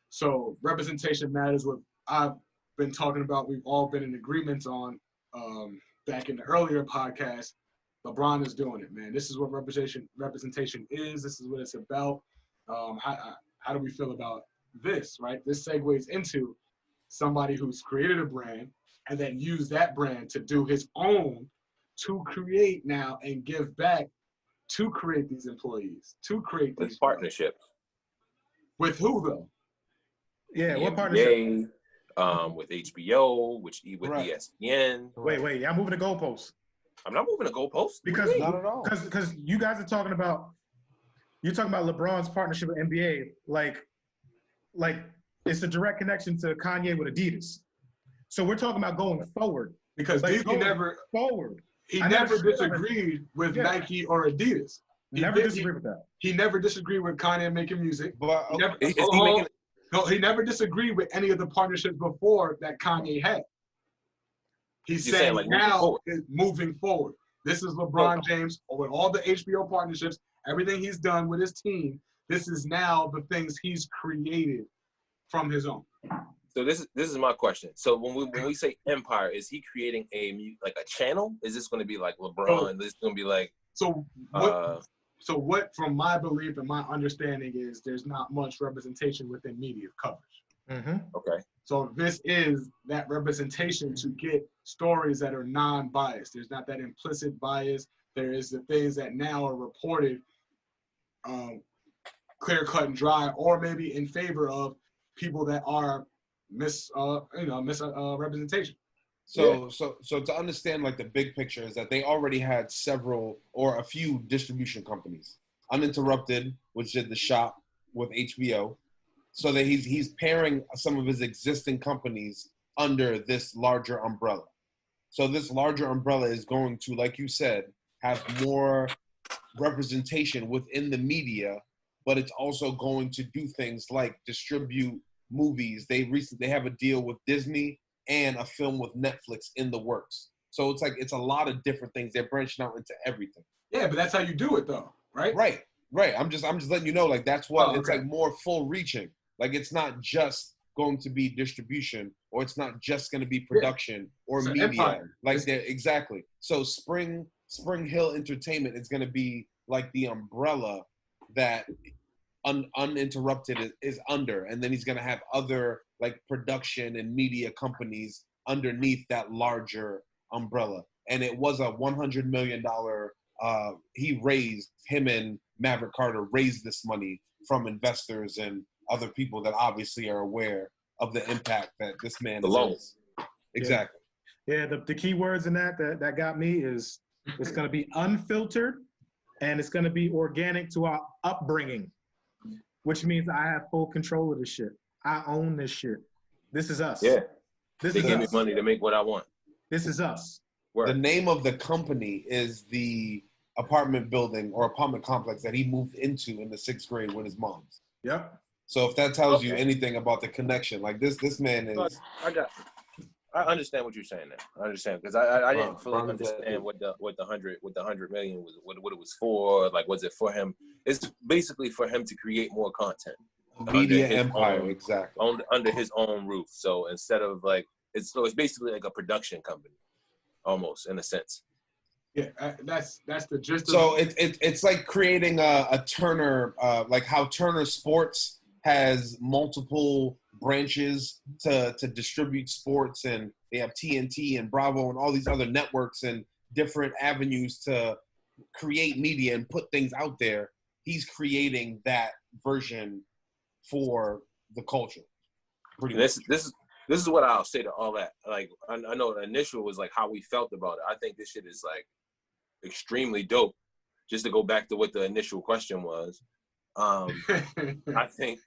S2: So representation matters. What I've been talking about, we've all been in agreement on back in the earlier podcast. LeBron is doing it, man. This is what representation is. This is what it's about. How do we feel about this, right? This segues into somebody who's created a brand and then used that brand to do his own, to create now and give back, to create these employees, to create these
S5: partnerships.
S2: With who though?
S3: Yeah, what partnership?
S5: With HBO, with ESPN.
S3: Wait, y'all moving the goalposts.
S5: I'm not moving the goalposts.
S3: Because not at all. Because you guys are talking about, you're talking about LeBron's partnership with NBA, like it's a direct connection to Kanye with Adidas. So we're talking about going forward.
S2: Because he never disagreed with Nike or Adidas. He never disagreed with that. He never disagreed with Kanye making music. But he never disagreed with any of the partnerships before that Kanye had. He's saying like now is moving forward. This is LeBron James with all the HBO partnerships, everything he's done with his team. This is now the things he's created from his own.
S5: So this is my question. So when we say empire, is he creating a channel? Is this going to be like LeBron? Is this going to be like
S2: what from my belief and my understanding is there's not much representation within media coverage.
S5: Okay.
S2: So this is that representation to get stories that are non-biased. There's not that implicit bias. There is the things that now are reported clear cut and dry, or maybe in favor of people that are representation.
S4: So to understand like the big picture is that they already had several or a few distribution companies. Uninterrupted, which did The Shop with HBO. So that he's pairing some of his existing companies under this larger umbrella. So this larger umbrella is going to, like you said, have more representation within the media, but it's also going to do things like distribute movies. They have a deal with Disney and a film with Netflix in the works. So it's a lot of different things. They're branching out into everything.
S2: Yeah, but that's how you do it though, right?
S4: Right. I'm just letting you know, like that's what it's like, more full reaching. Like it's not just going to be distribution, or it's not just going to be production or media. Empire. Like exactly. So Spring Hill Entertainment is going to be like the umbrella that Uninterrupted is under, and then he's going to have other like production and media companies underneath that larger umbrella. And it was a $100 million, him and Maverick Carter raised this money from investors and other people that obviously are aware of the impact that this man is. Exactly.
S3: Yeah, the key words in that got me is it's going to be unfiltered and it's going to be organic to our upbringing, which means I have full control of this shit. I own this shit. This is us.
S5: Yeah.
S3: This
S5: They
S3: is
S5: give me
S3: us.
S5: money to make what I want.
S3: This is us.
S5: Word.
S4: The name of the company is the apartment building or apartment complex that he moved into in the 6th grade with his mom's.
S3: Yep.
S4: So if that tells you anything about the connection, like this man is.
S5: I understand what you're saying now. I understand because I didn't fully understand what the 100 million was, what it was for. Like, was it for him? It's basically for him to create more content.
S4: Media empire, exactly.
S5: Under his own roof. So instead of like, it's basically like a production company, almost in a sense.
S2: Yeah, that's the gist.
S4: So it's like creating a Turner, like how Turner Sports has multiple branches to distribute sports, and they have TNT and Bravo and all these other networks and different avenues to create media and put things out there. He's creating that version for the culture.
S5: This is what I'll say to all that. Like, I know the initial was like how we felt about it. I think this shit is like extremely dope. Just to go back to what the initial question was, I think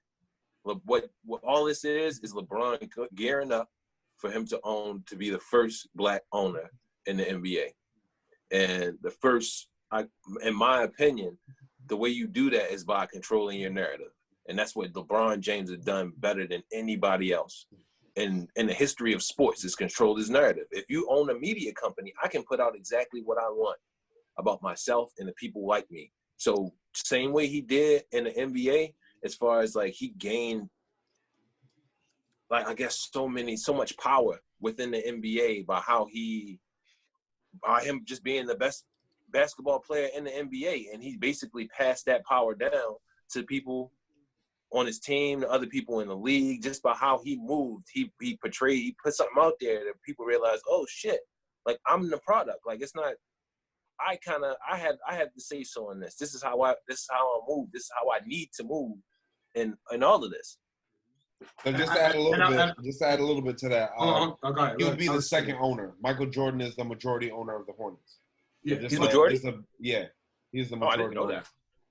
S5: what all this is LeBron gearing up for him to be the first black owner in the NBA, and the first, in my opinion, the way you do that is by controlling your narrative, and that's what LeBron James has done better than anybody else in the history of sports, is control his narrative. If you own a media company, I can put out exactly what I want about myself and the people like me. So same way he did in the NBA, as far as like he gained, like, I guess so much power within the NBA by him just being the best basketball player in the NBA, and he basically passed that power down to people on his team, to other people in the league, just by how he moved. He put something out there that people realize, oh shit, like I'm the product. Like it's not. I had to say so in this. This is how I move. This is how I need to move, in all of this.
S4: So just to add a little bit to that. He would be the second owner. Michael Jordan is the majority owner of the Hornets.
S2: Yeah,
S5: he's majority.
S4: He's the majority.
S5: I didn't know that.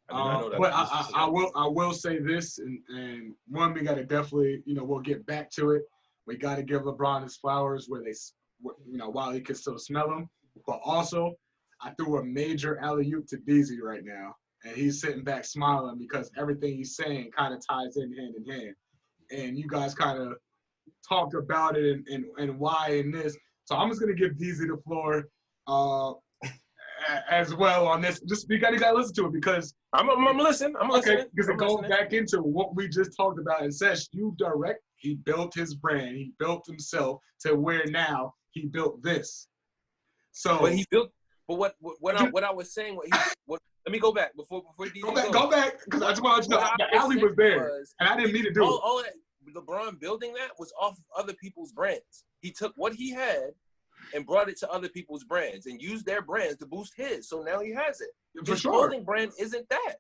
S2: But I will say this, and one, we got to definitely, we'll get back to it. We got to give LeBron his flowers while he can still smell them. But also, I threw a major alley-oop to DZ right now, and he's sitting back smiling because everything he's saying kind of ties in hand in hand. And you guys kind of talked about it and why in this. So I'm just going to give DZ the floor as well on this. Just you got to listen to it because
S5: I'm listening.
S2: Okay, because it goes back into what we just talked about. And Sesh, he built his brand. He built himself to where now he built this. So,
S5: but he built. But what I was saying, let me go back before DZ
S2: go back because I just want to know the alley was there, and I didn't mean to do it.
S5: All that LeBron building that was off of other people's brands. He took what he had and brought it to other people's brands and used their brands to boost his. So now he has it. His clothing brand isn't that.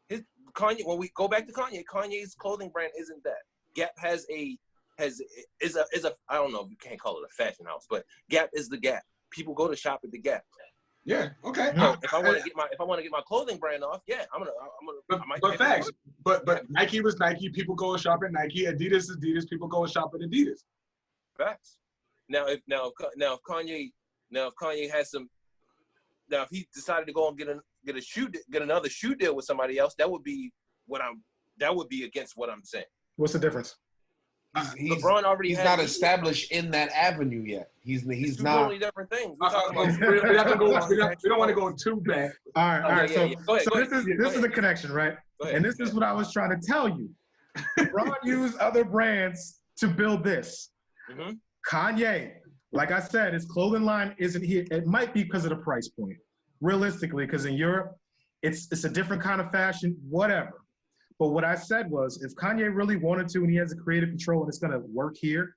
S5: His Kanye. When we go back to Kanye's clothing brand isn't that. Gap is a I don't know if you can't call it a fashion house, but Gap is the Gap. People go to shop at the Gap.
S2: Yeah. Okay.
S5: So if I want to get my clothing brand off, yeah, I'm gonna.
S2: But facts. But Nike was Nike. People go and shop at Nike. Adidas is Adidas. People go and shop at Adidas.
S5: Facts. Now if Kanye has some, if he decided to go and get another shoe deal with somebody else, that would be against what I'm saying.
S3: What's the difference?
S5: LeBron already
S4: he's not established in that avenue yet. He's
S5: two
S4: not.
S5: totally different things.
S2: We don't want to go too back.
S3: All right. So this is the
S5: ahead.
S3: connection, right? And this is what I was trying to tell you. LeBron used other brands to build this.
S5: Mm-hmm.
S3: Kanye, like I said, his clothing line isn't here. It might be because of the price point. Realistically, because in Europe, it's a different kind of fashion, whatever. But what I said was, if Kanye really wanted to and he has a creative control and it's going to work here,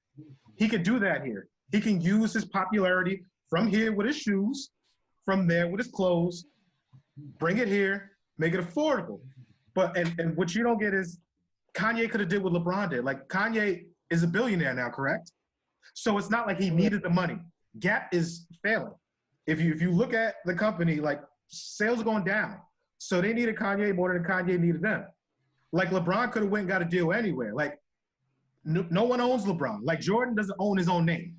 S3: he could do that here. He can use his popularity from here with his shoes, from there with his clothes, bring it here, make it affordable. But and what you don't get is Kanye could have did what LeBron did. Like Kanye is a billionaire now, correct? So it's not like he needed the money. Gap is failing. If you look at the company, like sales are going down. So they needed Kanye more than Kanye needed them. Like LeBron could have went and got a deal anywhere. Like no one owns LeBron. Like Jordan doesn't own his own name.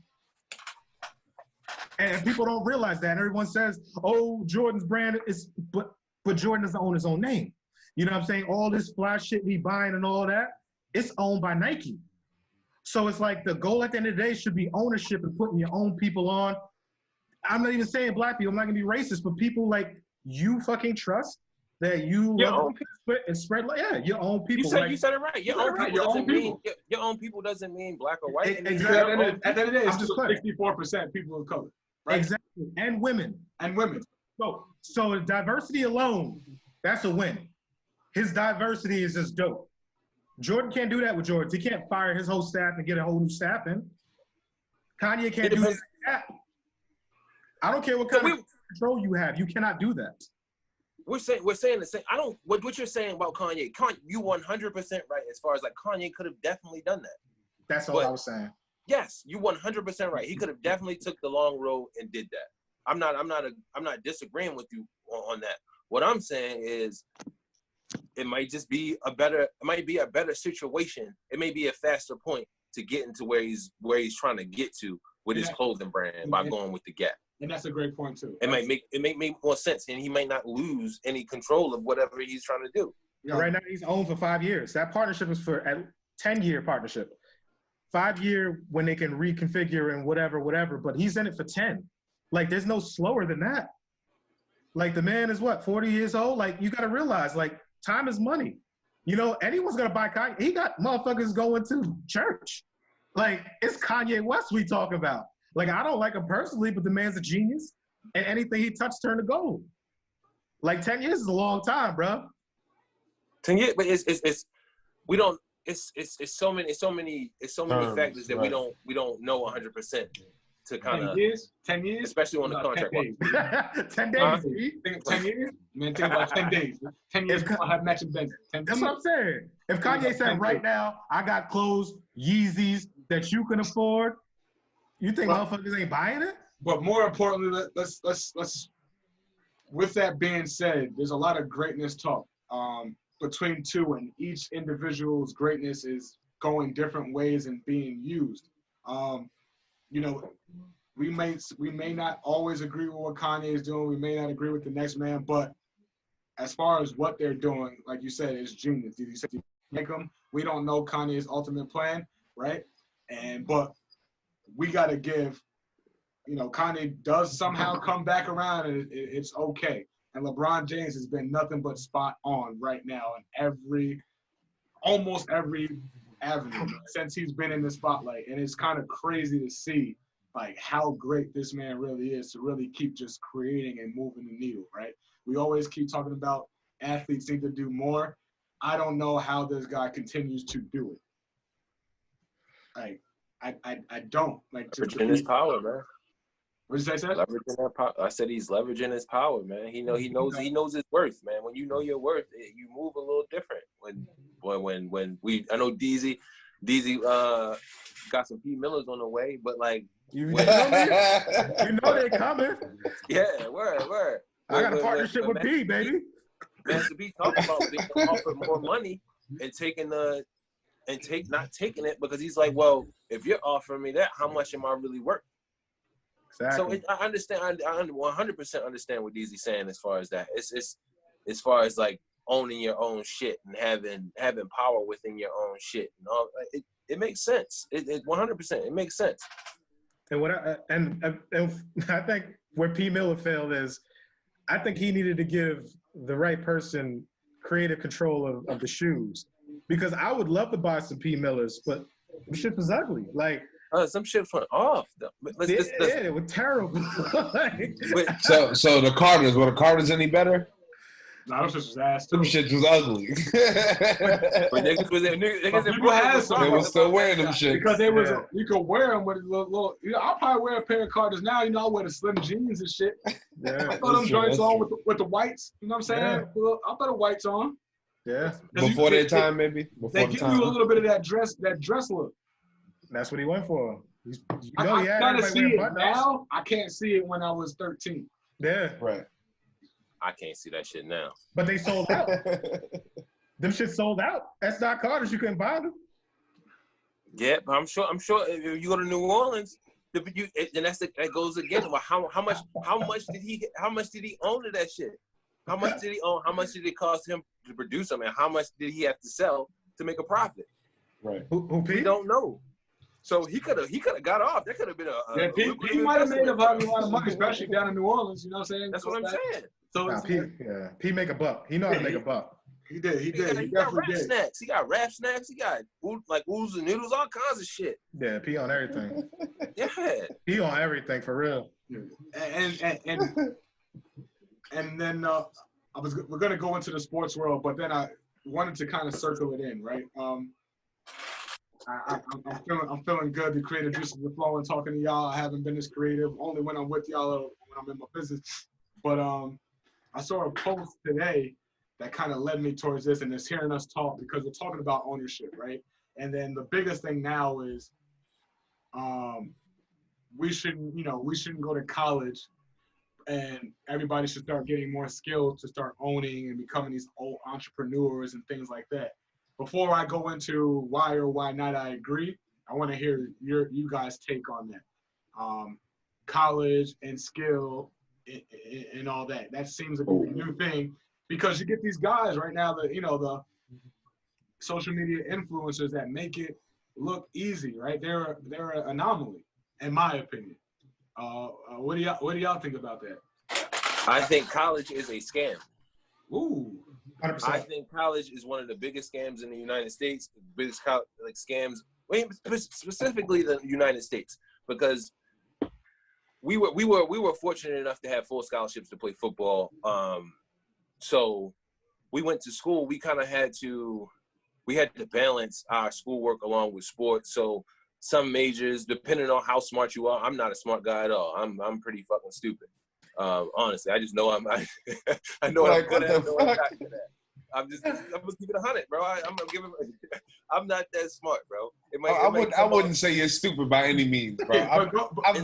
S3: And people don't realize that. And everyone says, oh, Jordan's brand is, but Jordan doesn't own his own name. You know what I'm saying? All this flash shit we buying and all that, it's owned by Nike. So it's like the goal at the end of the day should be ownership and putting your own people on. I'm not even saying black people, I'm not gonna be racist, but people like you fucking trust that you love and spread like, yeah, your own people.
S6: You said it right. Your own people doesn't mean black or white.
S3: Exactly.
S2: At the end of the day, it's just 64% people of color. Right?
S3: Exactly. And women. So diversity alone, that's a win. His diversity is just dope. Jordan can't do that with Jordan. He can't fire his whole staff and get a whole new staff in. Kanye can't do that. I don't care what kind of control you have. You cannot do that.
S6: We're saying the same. I don't. What you're saying about Kanye? You 100% right as far as like Kanye could have definitely done that.
S3: That's all I was saying.
S6: Yes, you 100% right. He could have definitely took the long road and did that. I'm not disagreeing with you on that. What I'm saying is, it might be a better situation. It may be a faster point to get into where he's trying to get to with his clothing brand by going with the Gap.
S2: And that's a great point too.
S6: It might make more sense, and he might not lose any control of whatever he's trying to do.
S3: Yeah. Right now, he's owned for 5 years. That partnership is for a 10-year partnership. 5 year when they can reconfigure and whatever. But he's in it for 10. Like, there's no slower than that. Like, the man is what, 40 years old? Like, you got to realize, like, time is money. You know, anyone's gonna buy Kanye. He got motherfuckers going to church. Like, it's Kanye West we talk about. Like, I don't like him personally, but the man's a genius. And anything he touched turned to gold. Like, 10 years is a long time, bro.
S6: 10 years, but it's so many factors that we don't know 100% to kind of
S2: 10 years,
S6: especially on the contract.
S3: 10 days.
S2: 10 years? Man, think about 10 days. 10 years, we'll have matching bets.
S3: That's what I'm saying. If Kanye said right now, I got clothes, Yeezys that you can afford, you think motherfuckers ain't buying it?
S2: But more importantly, let's. With that being said, there's a lot of greatness talk between two, and each individual's greatness is going different ways and being used. You know, we may not always agree with what Kanye is doing. We may not agree with the next man, but as far as what they're doing, like you said, it's genius. You said you make them. We don't know Kanye's ultimate plan, right? But we got to give, you know, Kanye does somehow come back around, and it's okay. And LeBron James has been nothing but spot on right now in almost every avenue since he's been in the spotlight. And it's kind of crazy to see like how great this man really is to really keep just creating and moving the needle, right? We always keep talking about athletes need to do more. I don't know how this guy continues to do it. Like, I don't like
S6: leveraging his power, man.
S2: What did you say, Seth?
S6: Leveraging that power. I said he's leveraging his power, man. He knows his worth, man. When you know your worth, you move a little different. I know DZ got some P Millers on the way, but like
S3: you know they coming.
S6: Yeah, word.
S3: I got a partnership with P, baby.
S6: Master B talking about being offered more money and not taking it because he's like, well, if you're offering me that, how much am I really worth?
S3: Exactly.
S6: So I understand. I 100% understand what DZ's saying as far as that. It's as far as like owning your own shit and having power within your own shit and all. It makes sense. It 100%. It makes sense.
S3: And I think where P Miller failed is, I think he needed to give the right person creative control of the shoes, because I would love to buy some P Millers, but the shit was ugly. Like.
S6: Some shit went off.
S3: It was terrible.
S4: So the Carters, were the Carters any better?
S2: Nah, those shits was ass too.
S4: Them shit was ugly.
S6: But niggas was in
S2: People had some.
S4: They was still wearing them shit.
S2: Because they was, you could wear them with a little, you know, I'll probably wear a pair of Carters now. You know, I wear the slim jeans and shit.
S3: Yeah.
S2: I throw them joints on with the whites. You know what I'm saying?
S3: Yeah.
S2: I throw the whites on.
S3: Yeah.
S4: Before their time, maybe.
S2: They give you a little bit of that dress look.
S3: That's what he went for. You
S2: I
S3: he had
S2: kind of
S3: everybody
S2: see
S3: wearing
S2: it
S3: button-ups.
S2: now. I can't see it when I was 13.
S3: Yeah.
S4: Right.
S6: I can't see that shit now.
S3: But they sold out. Them shit sold out. That's not Carter's. You couldn't buy them.
S6: Yeah, but I'm sure if you go to New Orleans, then that goes again. Well, how much did he own to that shit? How much did he own? How much did it cost him to produce them, and how much did he have to sell to make a profit?
S4: Right.
S3: Who
S6: We
S3: Pete?
S6: don't know. So he could have got off. That could have been a
S2: He might have made a lot of money, especially down in New Orleans. You know what I'm saying?
S6: That's what I'm saying.
S2: So
S3: Nah, Pete make a buck. He know how to make a buck.
S2: He did. He
S6: He got
S2: definitely
S6: rap
S2: did.
S6: snacks. He got rap snacks. He got like oodles and noodles, all kinds of shit.
S3: Yeah, Pete on everything.
S6: Yeah.
S3: He on everything for real.
S2: And then we're gonna go into the sports world, but then I wanted to kind of circle it in, right? I'm feeling good. The creative juices are flowing. Talking to y'all, I haven't been this creative. Only when I'm with y'all, when I'm in my business. But I saw a post today that kind of led me towards this, and it's hearing us talk because we're talking about ownership, right? And then the biggest thing now is, we shouldn't go to college, and everybody should start getting more skills to start owning and becoming these old entrepreneurs and things like that. Before I go into why or why not I agree, I want to hear you guys' take on that. College and skill and all that. That seems to be a new thing because you get these guys right now that, the social media influencers that make it look easy, right? They're an anomaly, in my opinion. What do y'all think about that?
S6: I think college is a scam.
S2: Ooh.
S3: 100%.
S6: I think college is one of the biggest scams in the United States. Biggest scams, specifically the United States, because we were fortunate enough to have full scholarships to play football. So we went to school. We had to balance our schoolwork along with sports. So some majors, depending on how smart you are, I'm not a smart guy at all. I'm pretty fucking stupid. Honestly, I just know I know
S4: Like,
S6: what I'm good at.
S4: what the fuck?
S6: I'm gonna keep it 100, bro. I'm not that smart, bro.
S4: I wouldn't say you're stupid by any means, bro. I've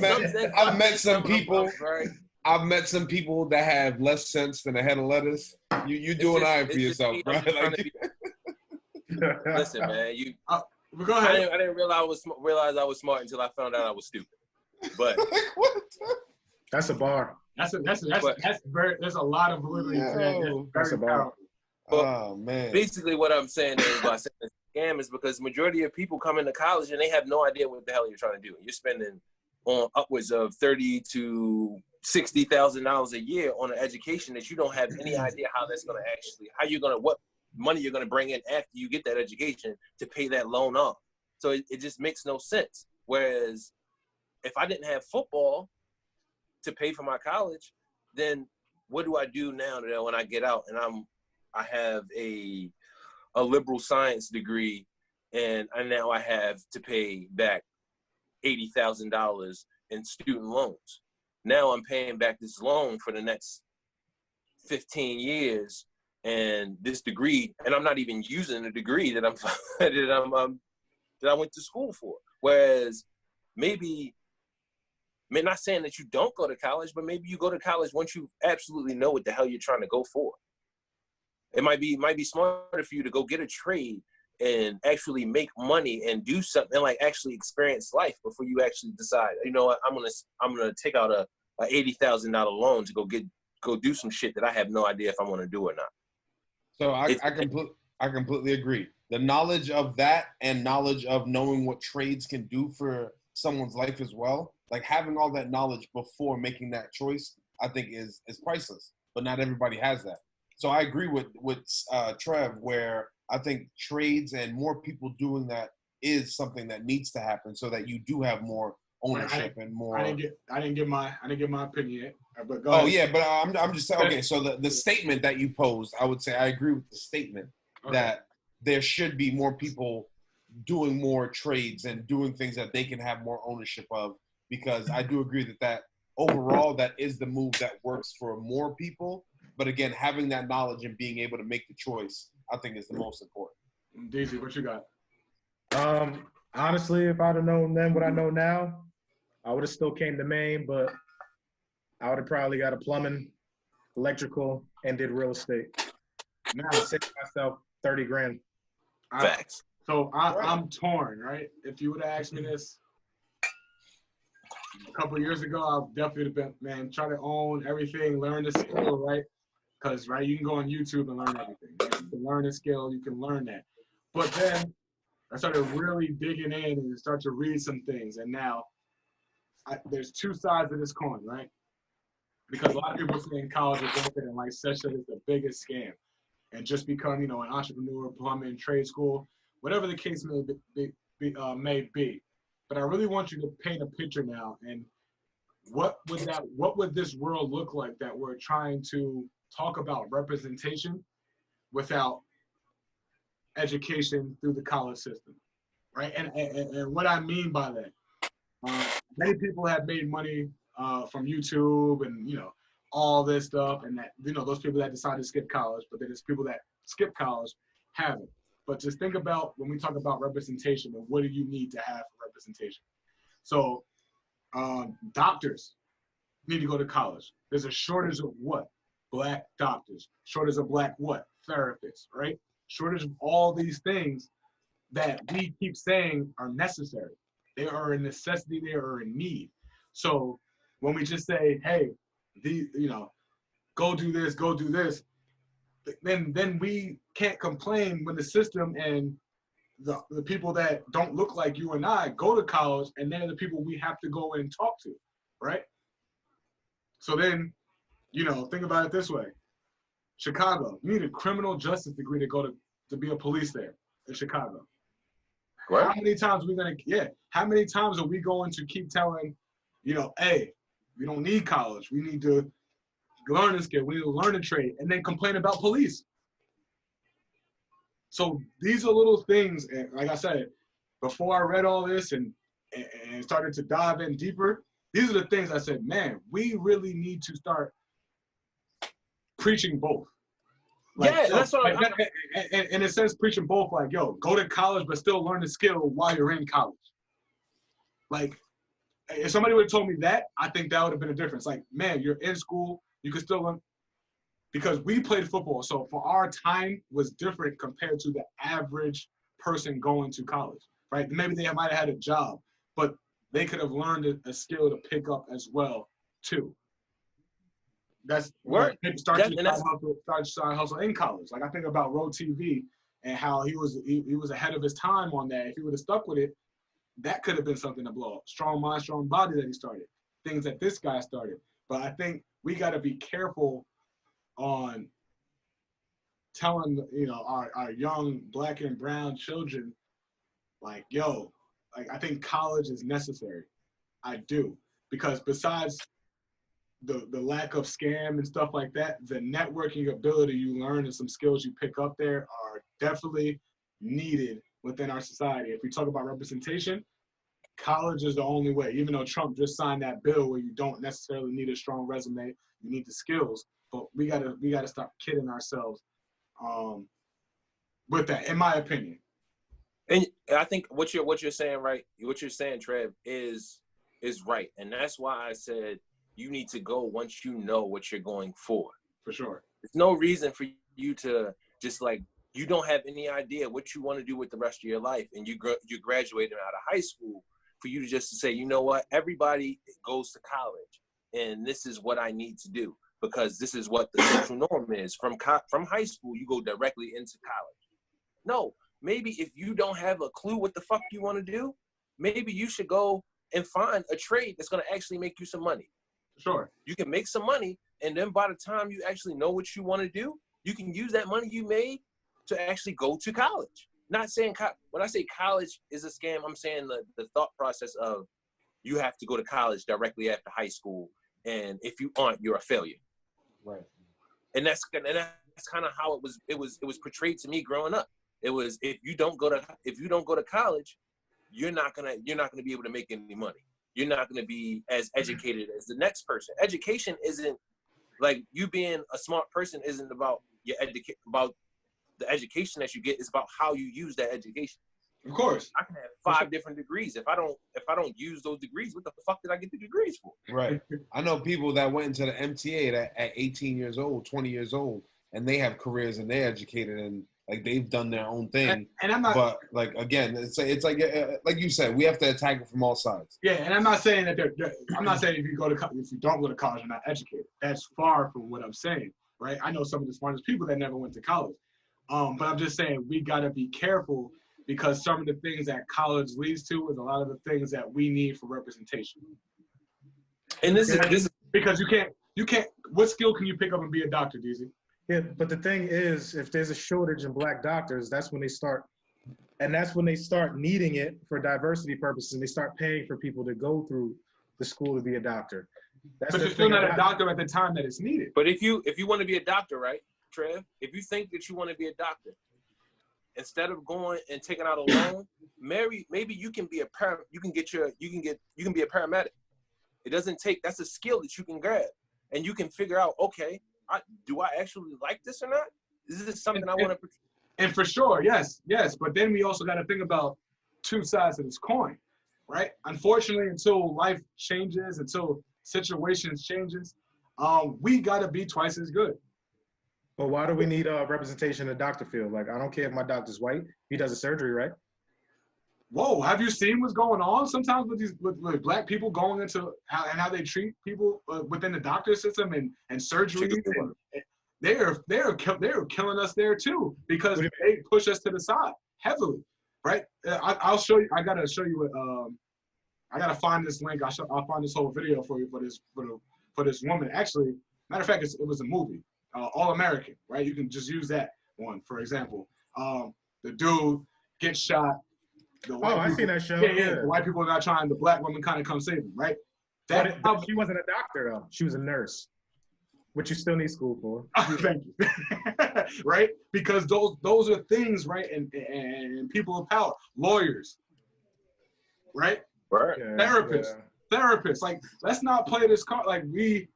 S4: met some people.
S6: Right?
S4: I've met some people that have less sense than a head of lettuce. You doing all right for yourself, bro.
S6: Listen, man.
S2: Go ahead.
S6: I didn't realize I was smart until I found out I was stupid. But
S3: That's a bar.
S2: That's very. There's a lot of validity to that. That's very powerful.
S4: Oh man.
S6: Basically, what I'm saying is, by saying it's a scam, is because majority of people come into college and they have no idea what the hell you're trying to do. You're spending on upwards of $30,000 to $60,000 a year on an education that you don't have any idea how that's going to what money you're going to bring in after you get that education to pay that loan off. So it just makes no sense. Whereas if I didn't have football to pay for my college, then what do I do now that when I get out and I have a liberal science degree and now I have to pay back $80,000 in student loans. Now I'm paying back this loan for the next 15 years and this degree, and I'm not even using the degree that I went to school for. Whereas maybe, not saying that you don't go to college, but maybe you go to college once you absolutely know what the hell you're trying to go for. It might be smarter for you to go get a trade and actually make money and do something, like actually experience life before you actually decide, you know what, I'm gonna take out a $80,000 loan to go do some shit that I have no idea if I want to do or not.
S4: So I completely agree. The knowledge of that and knowledge of knowing what trades can do for someone's life as well, like having all that knowledge before making that choice, I think is priceless. But not everybody has that. So I agree with Trev, where I think trades and more people doing that is something that needs to happen, so that you do have more ownership and more.
S2: I didn't get my opinion yet. But go
S4: Oh
S2: ahead.
S4: yeah, but I'm just saying. Okay, so the statement that you posed, I would say I agree with the statement that there should be more people doing more trades and doing things that they can have more ownership of, because I do agree that overall that is the move that works for more people. But again, having that knowledge and being able to make the choice, I think, is the most important.
S2: DZ, what you got?
S3: Honestly, if I'd have known then what I know now, I would have still came to Maine, but I would have probably got a plumbing, electrical, and did real estate. Now I saved myself 30 grand.
S6: Facts.
S2: So I'm torn, right? If you would have asked me this a couple of years ago, I definitely would have been, man, try to own everything, learn the skill, right? Because, right, you can go on YouTube and learn everything. Right? You can learn a skill, you can learn that. But then I started really digging in and start to read some things. And now there's two sides of this coin, right? Because a lot of people say in college is worth it, and like Seth said, it's the biggest scam. And just become, an entrepreneur, plumbing, trade school, whatever the case may be. But I really want you to paint a picture now. And what would this world look like that we're trying to talk about representation without education through the college system, right? And what I mean by that, many people have made money from YouTube and all this stuff, and that those people that decide to skip college, but then there's people that skip college haven't. But just think about when we talk about representation and what do you need to have for representation. So doctors need to go to college. There's a shortage of what? Black doctors. Shortage of black what? Therapists, right? Shortage of all these things that we keep saying are necessary. They are a necessity, they are a need. So when we just say, hey, go do this, then we can't complain when the system and the people that don't look like you and I go to college, and they're the people we have to go and talk to, right? So then, think about it this way. Chicago, you need a criminal justice degree to be a police there in Chicago. What? How many times are we going to keep telling, hey, we don't need college. We need to learn a skill. We need to learn a trade, and then complain about police. So these are little things, and like I said, before I read all this and started to dive in deeper, these are the things I said, man, we really need to start preaching both.
S6: That's what
S2: in a sense, preaching both, like, yo, go to college, but still learn the skill while you're in college. Like, if somebody would have told me that, I think that would have been a difference. Like, man, you're in school, you can still learn. Because we played football, so for our time was different compared to the average person going to college, right? Maybe they might have had a job, but they could have learned a skill to pick up as well, too. That's where start hustle in college. Like, I think about Road TV and how he was ahead of his time on that. If he would have stuck with it, that could have been something to blow up. Strong mind, strong body that he started. Things that this guy started. But I think we got to be careful on telling our young black and brown children, like, yo, like, I think college is necessary. I do, because besides the lack of scam and stuff like that, the networking ability you learn and some skills you pick up there are definitely needed within our society. If we talk about representation, college is the only way. Even though Trump just signed that bill where you don't necessarily need a strong resume, you need the skills. But we gotta stop kidding ourselves with that, in my opinion.
S6: And I think what you're saying, right? What you're saying, Trev, is right, and that's why I said you need to go once you know what you're going for.
S2: For sure.
S6: There's no reason for you to just, like, you don't have any idea what you want to do with the rest of your life, and you graduated out of high school, for you to just say, you know what, everybody goes to college, and this is what I need to do, because this is what the social norm is. From high school, you go directly into college. No, maybe if you don't have a clue what the fuck you want to do, maybe you should go and find a trade that's going to actually make you some money.
S2: Sure.
S6: You can make some money, and then by the time you actually know what you want to do, you can use that money you made to actually go to college. Not saying when I say college is a scam, I'm saying the thought process of you have to go to college directly after high school and if you aren't, you're a failure.
S4: Right.
S6: And that's kind of how it was portrayed to me growing up. It was, if you don't go to college, you're not gonna be able to make any money. You're not gonna be as educated as the next person. Education isn't like, you being a smart person isn't about about the education that you get. It's about how you use that education.
S2: Of course.
S6: I can have 5 different degrees. If I don't use those degrees, what the fuck did I get the degrees for?
S4: Right. I know people that went into the MTA at 18 years old, 20 years old, and they have careers and they're educated and like they've done their own thing.
S2: And I'm not.
S4: But like again, it's like you said, we have to attack it from all sides.
S2: Yeah, and I'm not saying that I'm not saying if you don't go to college, you're not educated. That's far from what I'm saying, right? I know some of the smartest people that never went to college. But I'm just saying we gotta be careful, because some of the things that college leads to is a lot of the things that we need for representation.
S6: And this is
S2: because you can't. What skill can you pick up and be a doctor, DZ?
S3: Yeah, but the thing is, if there's a shortage in black doctors, that's when they start needing it for diversity purposes, and they start paying for people to go through the school to be a doctor.
S2: But you're still not a doctor at the time that it's needed.
S6: But if you want to be a doctor, right, Trev? If you think that you want to be a doctor, instead of going and taking out a loan, maybe you can be a you can be a paramedic. It doesn't take, that's a skill that you can grab, and you can figure out, okay, do I actually like this or not? Is this something I want to?
S2: And for sure, yes. But then we also got to think about 2 sides of this coin, right? Unfortunately, until life changes, until situations changes, we got to be twice as good.
S3: But why do we need representation in the doctor field? Like, I don't care if my doctor's white. He does a surgery, right?
S2: Whoa, have you seen what's going on sometimes with black people going into how they treat people within the doctor system and surgery? They're killing us there too, because they push us to the side heavily, right? I'll show you. I gotta show you. I gotta find this link. I'll find this whole video for you for this woman. Actually, matter of fact, it was a movie, All American, right? You can just use that one for example. The dude gets shot.
S3: I seen that show.
S2: Yeah. The white people are not trying. The black woman kind of come save him, right?
S3: She wasn't a doctor though. She was a nurse, which you still need school for.
S2: Thank you. Right? Because those are things, right? And people of power, lawyers, right?
S6: Right.
S2: Yeah, therapists. Like, let's not play this card. Like, we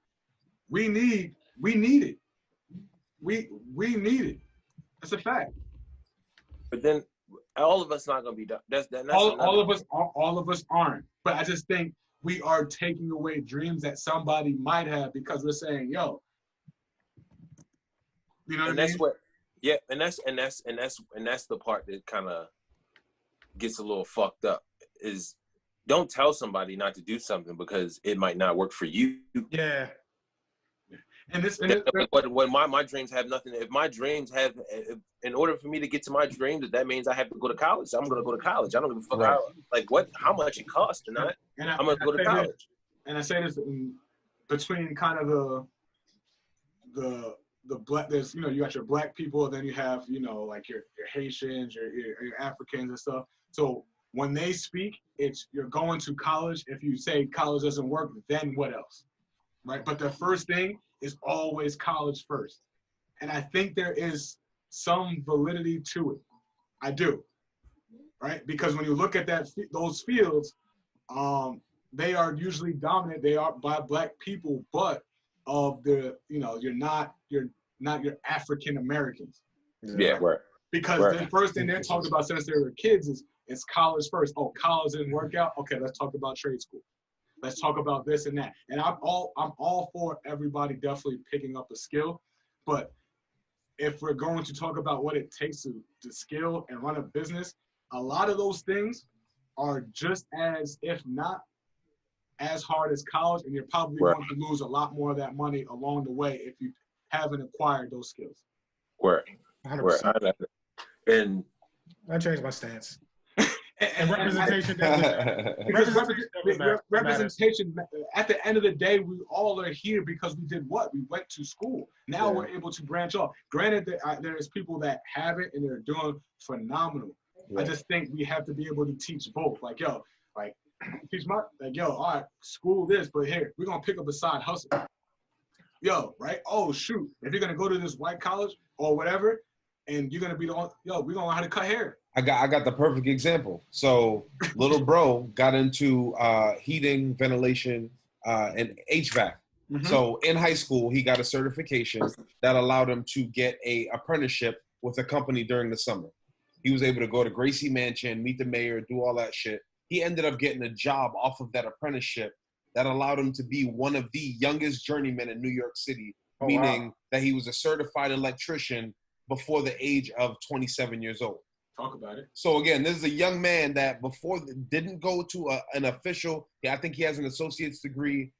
S2: need it. We need it. That's a fact.
S6: But then all of us not gonna be done.
S2: All of us aren't. But I just think we are taking away dreams that somebody might have because we're saying, yo, you know what I mean?
S6: That's what, yeah, and that's the part that kind of gets a little fucked up. Is don't tell somebody not to do something because it might not work for you.
S2: Yeah.
S6: When my dreams have nothing. If my dreams have, in order for me to get to my dreams, that means I have to go to college. I'm going to go to college. I don't give a fuck how much it costs or not. I'm going to go to college.
S2: And I say this between kind of the black. There's you got your black people, and then you have like your Haitians, your Africans and stuff. So when they speak, it's you're going to college. If you say college doesn't work, then what else? Right? But the first thing is always college first. And I think there is some validity to it. I do. Right? Because when you look at those fields, they are usually dominant. They are by black people, but of you're not your African Americans.
S6: Yeah, right.
S2: Because the first thing they're talking about since they were kids is college first. Oh, college didn't work out? Okay, let's talk about trade school. Let's talk about this and that. And I'm all for everybody definitely picking up a skill. But if we're going to talk about what it takes to skill and run a business, a lot of those things are just as, if not as hard as college, and you're probably going to lose a lot more of that money along the way if you haven't acquired those skills.
S6: Where?
S3: 100%.
S6: And
S3: I changed my stance.
S2: And representation representation at the end of the day, we all are here because we did what? We went to school. Now we're able to branch off. Granted, there's people that have it and they're doing phenomenal. I just think we have to be able to teach both. Like, teach my like, yo, all right, school this, but here we're gonna pick up a side hustle. Yo, right? Oh shoot, if you're gonna go to this white college or whatever, and you're gonna be the one, yo, we're gonna learn how to cut hair.
S4: I got the perfect example. So little bro got into heating, ventilation, and HVAC.
S2: Mm-hmm.
S4: So in high school, he got a certification that allowed him to get a apprenticeship with a company during the summer. He was able to go to Gracie Mansion, meet the mayor, do all that shit. He ended up getting a job off of that apprenticeship that allowed him to be one of the youngest journeymen in New York City, meaning that he was a certified electrician before the age of 27 years old.
S2: Talk about it.
S4: So again, this is a young man that before didn't go to an official. Yeah, I think he has an associate's degree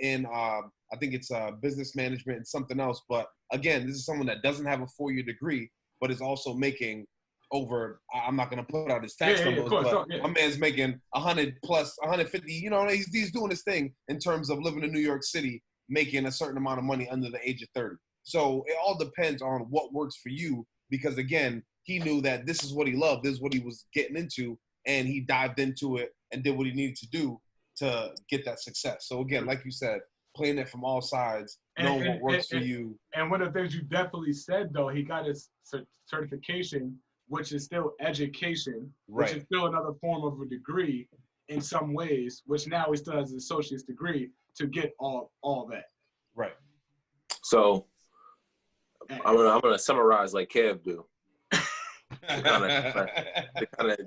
S4: in I think it's business management and something else. But again, this is someone that doesn't have a 4-year degree, but is also making over. I'm not gonna put out his tax numbers, but my man's making 100 plus 150. You know, he's doing his thing in terms of living in New York City, making a certain amount of money under the age of 30. So it all depends on what works for you, because again, he knew that this is what he loved, this is what he was getting into, and he dived into it and did what he needed to do to get that success. So again, like you said, playing it from all sides, knowing what works for you.
S2: And one of the things you definitely said, though, he got his certification, which is still education, which is still another form of a degree in some ways, which now he still has an associate's degree to get all that.
S4: Right.
S5: So I'm gonna summarize like Kev do. to kind of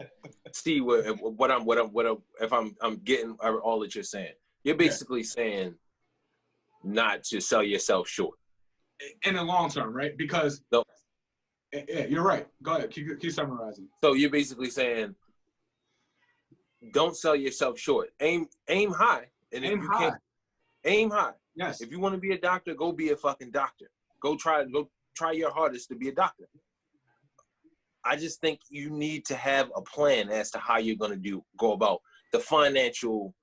S5: see what I'm if I'm getting all that you're saying. You're basically saying not to sell yourself short
S2: in the long term, right? Because yeah, you're right. Go ahead, keep summarizing.
S5: So you're basically saying don't sell yourself short. Aim high, and if you can't aim high.
S2: Yes.
S5: If you want to be a doctor, go be a fucking doctor. Go try your hardest to be a doctor. I just think you need to have a plan as to how you're going to go about the financial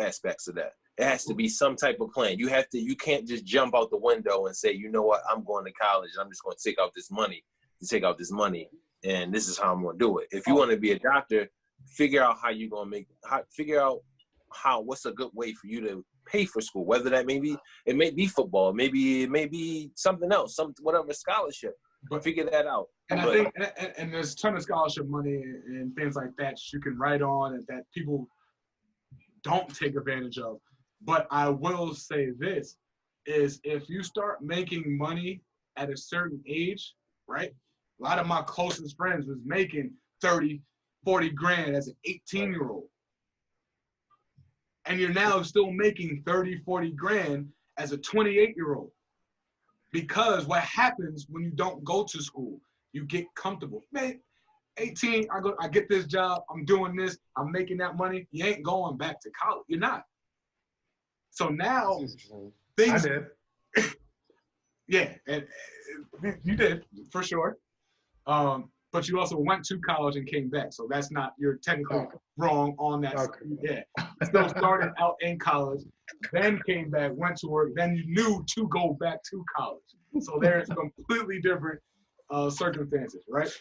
S5: aspects of that. It has to be some type of plan. You can't just jump out the window and say, you know what, I'm going to college. I'm just going to take out this money, and this is how I'm going to do it. If you want to be a doctor, figure out how you're going to what's a good way for you to pay for school. Whether that may be football, maybe it may be something else, whatever scholarship. But figure that out.
S2: And I think, and there's a ton of scholarship money and things like that you can write on and that people don't take advantage of. But I will say this, is if you start making money at a certain age, right? A lot of my closest friends was making 30, 40 grand as an 18-year-old. And you're now still making 30, 40 grand as a 28-year-old. Because what happens when you don't go to school, you get comfortable. Man, 18, I get this job, I'm doing this, I'm making that money. You ain't going back to college. You're not. So now things. I did. Yeah, and you did for sure. But you also went to college and came back, so that's not, you're technically wrong on that. Okay. Yeah, still started out in college, then came back, went to work, then you knew to go back to college. So there's completely different circumstances, right?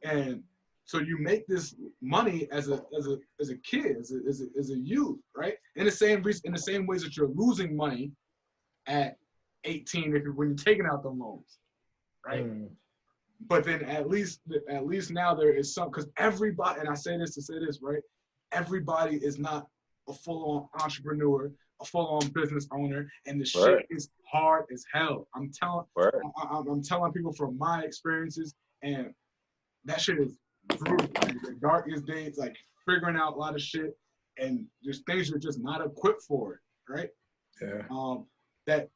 S2: And so you make this money as a kid, as a youth, right? In the same ways that you're losing money at 18 when you're taking out the loans, right? But then at least now there is some, because everybody, and I say this to say this, right? Everybody is not a full-on entrepreneur, a full-on business owner, and the shit is hard as hell. I'm telling people from my experiences, and that shit is brutal. Like, the darkest days, like figuring out a lot of shit, and there's things you're just not equipped for it, right? Yeah. That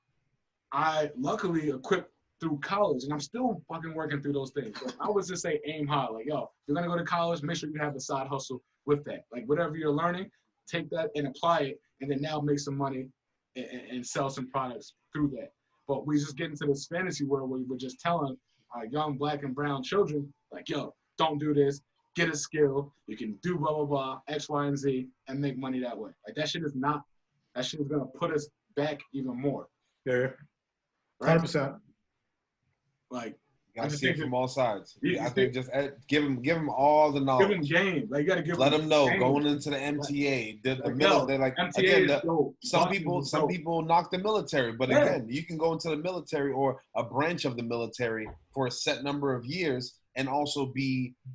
S2: I luckily equipped through college, and I'm still fucking working through those things. So I would just say aim high. Like, yo, if you're gonna go to college, make sure you have a side hustle with that. Like, whatever you're learning, take that and apply it, and then now make some money and sell some products through that. But we just get into this fantasy world where we're just telling our young black and brown children, like, yo, don't do this, get a skill, you can do blah, blah, blah, X, Y, and Z, and make money that way. Like, that shit is gonna put us back even more.
S3: Yeah, 100%.
S2: Like,
S4: You gotta
S2: I
S4: see it
S2: think
S4: from all sides.
S2: you
S4: I think just give him all the
S2: give
S4: knowledge.
S2: them game. Like you gotta give
S4: Let
S2: them
S4: them know
S2: game.
S4: going into the MTA. The
S2: Like,
S4: military, like
S2: MTA
S4: again,
S2: is dope.
S4: some
S2: Boston is dope.
S4: people knock the military, but
S2: Yeah.
S4: again, you can go into the military or a branch of the military for a set number of years and also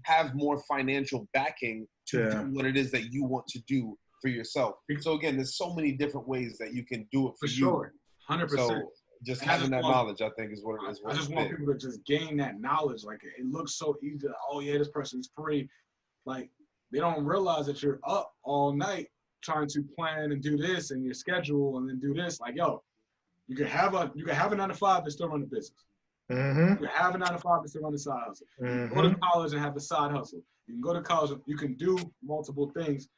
S4: have more financial backing to do what it is that you want to do for yourself. So again, there's so many different ways that you can do it for you.
S2: Sure, 100%.
S4: So just having that knowledge, I think, is what it is.
S2: I just want people to just gain that knowledge. Like it looks so easy. Like, oh yeah, this person's free. Like they don't realize that you're up all night trying to plan and do this and your schedule and then do this. Like yo, you can have a 9 to 5 and still run the business.
S3: Mm-hmm.
S2: You can have a 9 to 5 and still run the side hustle. You can go to college and have a side hustle. You can go to college. You can do multiple things.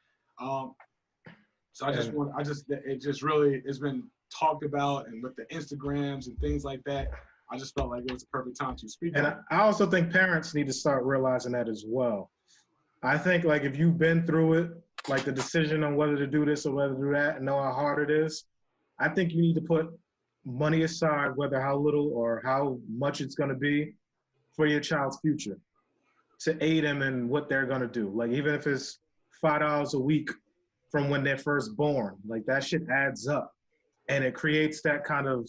S2: So it just really, it's been talked about, and with the Instagrams and things like that, I just felt like it was a perfect time to speak.
S3: And I also think parents need to start realizing that as well. I think like if you've been through it, like the decision on whether to do this or whether to do that and know how hard it is, I think you need to put money aside, whether how little or how much it's going to be for your child's future to aid them in what they're going to do. Like even if it's $5 a week from when they're first born, like that shit adds up and it creates that kind of,